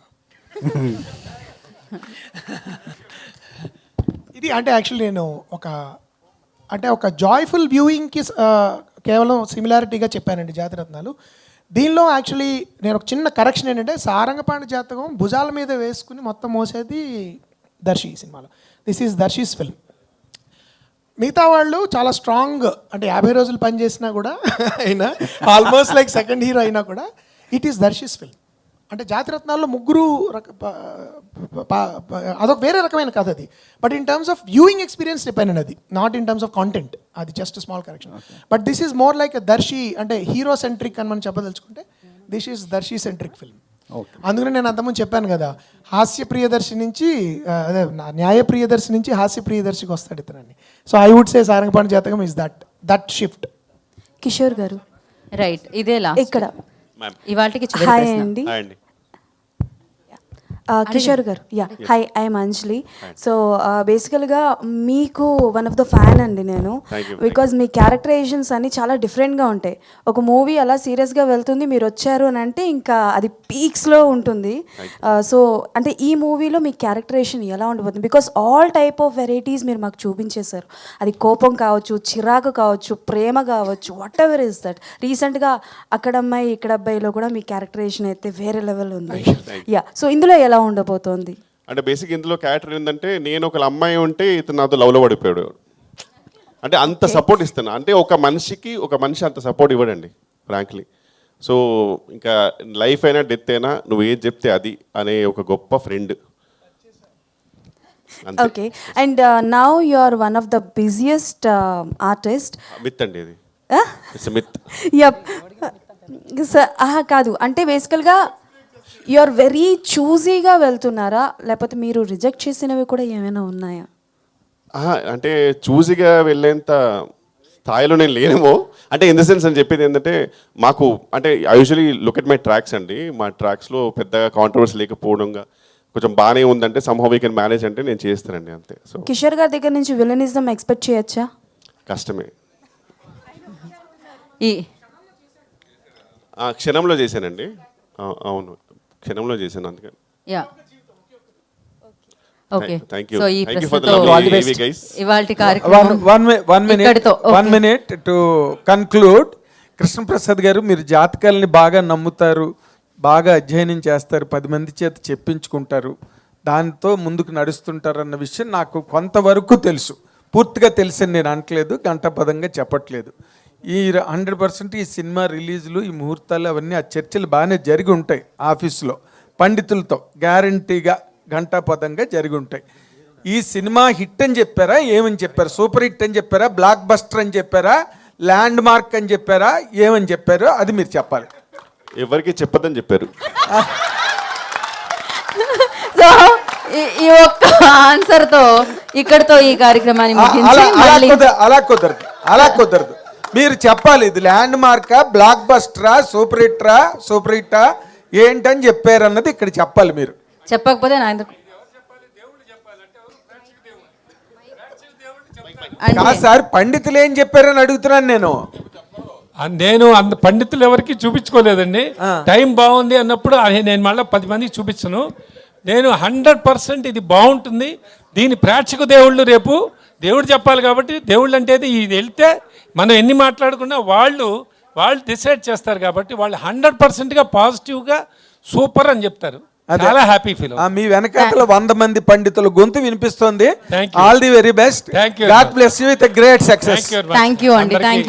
ఇది అంటే యాక్చువల్లీ నేను ఒక జాయ్ఫుల్ వ్యూయింగ్కి కేవలం సిమిలారిటీగా చెప్పానండి జాతిరత్నాలు. దీనిలో యాక్చువల్లీ నేను ఒక చిన్న కరెక్షన్ ఏంటంటే సారంగపాణి జాతకం భుజాల మీద వేసుకుని మొత్తం మోసేది దర్శి ఈ సినిమాలో. This is Darshi's film. మిగతా వాళ్ళు చాలా స్ట్రాంగ్, అంటే 50 రోజులు పనిచేసినా కూడా అయినా ఆల్మోస్ట్ లైక్ సెకండ్ హీరో అయినా కూడా ఇట్ ఈస్ దర్శీస్ ఫిల్మ్. అంటే జాతిరత్నాల్లో ముగ్గురు అదొక వేరే రకమైన కథ అది. But in terms of viewing experience చెప్పాను అది, not in terms of content. అది just small correction. But this is more like Darshi, అంటే హీరో సెంట్రిక్ అని మనం చెప్పదలుచుకుంటే this is Darshi centric film. అందుకని నేను అంతకుముందు చెప్పాను కదా, హాస్య ప్రియదర్శి నుంచి అదే న్యాయ ప్రియదర్శి నుంచి హాస్య ప్రియదర్శికి వస్తాడు ఇతనని. So I would say Sarangapani Jathakam is that shift. Kishore గారు రైట్, ఇదే లాస్ట్ ఇక్కడ ఇవాళకి హాయ్ అండి. కిషోర్ గారు, హాయ్, ఐఎమ్ అంజలి. సో బేసికల్గా మీకు వన్ ఆఫ్ ద ఫ్యాన్ అండి నేను, బికాజ్ మీ క్యారెక్టరైజేషన్స్ అన్ని చాలా డిఫరెంట్గా ఉంటాయి. ఒక మూవీ అలా సీరియస్గా వెళ్తుంది, మీరు వచ్చారు అని అంటే ఇంకా అది పీక్స్లో ఉంటుంది. సో అంటే ఈ మూవీలో మీ క్యారెక్టరైజేషన్ ఎలా ఉండబోతుంది? Because all type of varieties మీరు మాకు చూపించేశారు. అది కోపం కావచ్చు, చిరాకు కావచ్చు, ప్రేమ కావచ్చు, వాట్ ఎవర్ ఇస్ దట్. రీసెంట్గా అక్కడ అమ్మాయి ఇక్కడ అబ్బాయిలో కూడా మీ క్యారెక్టరైజేషన్ అయితే వేరే లెవెల్ ఉంది. సో ఇందులో ఎలా ఉండబోతోంది? అంటే బేసిక్ ఇందులో క్యారెక్టర్ ఏంటంటే, నేను ఒక అమ్మాయి ఉంటే ఇతను నాతో లవ్లో పడిపోయాడు. అంటే అంత సపోర్ట్ ఇస్తాను. అంటే ఒక మనిషి అంత సపోర్ట్ ఇవ్వడండి ఫ్రాంక్లీ. సో ఇంకా లైఫ్ అయినా డెత్ అయినా నువ్వు ఏది చెప్తే అది అనే ఒక గొప్ప friend. Okay, and now you are one of the busiest artist. Myth అండి ఇది, ఇట్స్ మిత్. యప్ సార్, కాదు అంటే బేసికల్గా యు ఆర్ వెరీ చూజీగా వెళ్తున్నారా, లేకపోతే మీరు రిజెక్ట్ చేసినవి కూడా ఏమైనా ఉన్నాయా? అంటే చూసిగా వెళ్ళేంత స్థాయిలో నేను లేనేమో. అంటే ఇన్ ద సెన్స్ అని చెప్పేది ఏంటంటే, మాకు అంటే I usually look at my tracks అండి. మా ట్రాక్స్లో పెద్దగా కాంట్రవర్సీ లేకపోవడంగా కొంచెం బాగానే ఉందంటే సమ్హౌ వీ కెన్ మేనేజ్ అంటే నేను చేస్తానండి, అంతే. సో కిషోర్ గారి దగ్గర నుంచి విలనిజం ఎక్స్పెక్ట్ చేయొచ్చా? కష్టమే. ఈ క్షణంలో చేశానండి. అవును, క్షణంలో చేశాను, అందుకని. Yeah okay, thank you. So ఈ థ్యాంక్ యూ ఫర్ ద ప్రశ్నతో లవ్లీ ఈవీ గైస్. ఇవాల్టి కార్యక్రమం one minute to conclude. Krishnaprasad గారు, మీరు జాతకాలని బాగా నమ్ముతారు, బాగా అధ్యయనం చేస్తారు, 10 మంది చేత చెప్పించుకుంటారు, దాంతో ముందుకు నడుస్తుంటారు అన్న విషయం నాకు కొంతవరకు తెలుసు. పూర్తిగా తెలుసని నేను అనట్లేదు, గంటపదంగా చెప్పట్లేదు. ఈ 100% ఈ సినిమా రిలీజులు, ఈ ముహూర్తాలు అవన్నీ ఆ చర్చలు బాగానే జరిగి ఉంటాయి ఆఫీసులో పండితులతో, గ్యారంటీగా ఘంటాపదంగా జరిగి ఉంటాయి. ఈ సినిమా హిట్ అని చెప్పారా, ఏమని చెప్పారు? సూపర్ హిట్ అని చెప్పారా, బ్లాక్ బస్టర్ అని చెప్పారా, ల్యాండ్ మార్క్ అని చెప్పారా, ఏమని చెప్పారు? అది మీరు చెప్పాలి. ఎవరికి చెప్పదని చెప్పారు. సో ఈ ఒక్క ఆన్సర్తో ఇక్కడతో ఈ కార్యక్రమాన్ని అలా కుదరదు. మీరు చెప్పాలి, ఇది ల్యాండ్ మార్కా, బ్లాక్ బస్టరా, సూపర్ హిట్టా ఏంటని చెప్పారు అన్నది ఇక్కడ చెప్పాలి. మీరు చెప్పకపోతే నా ఎందుకు? సార్, పండితులు ఏం చెప్పారని అడుగుతున్నాను నేను. అంత పండితులు ఎవరికి చూపించుకోలేదండి. టైం బాగుంది అన్నప్పుడు నేను మళ్ళీ 10 మందికి చూపించను. నేను 100% ఇది బాగుంటుంది, దీని ప్రేక్షక దేవుళ్ళు రేపు దేవుడు చెప్పాలి. కాబట్టి దేవుళ్ళు అంటే ఇది వెళ్తే మనం ఎన్ని మాట్లాడుకున్నా వాళ్ళు డిసైడ్ చేస్తారు. కాబట్టి వాళ్ళు 100%గా పాజిటివ్గా సూపర్ అని చెప్తారు. చాలా హ్యాపీ ఫీల్. మీ వెనకాల 100 మంది పండితుల గొంతు వినిపిస్తుంది. Thank you. All the very best. Thank you. God bless you with a great success. Thank you అండి. Thank you.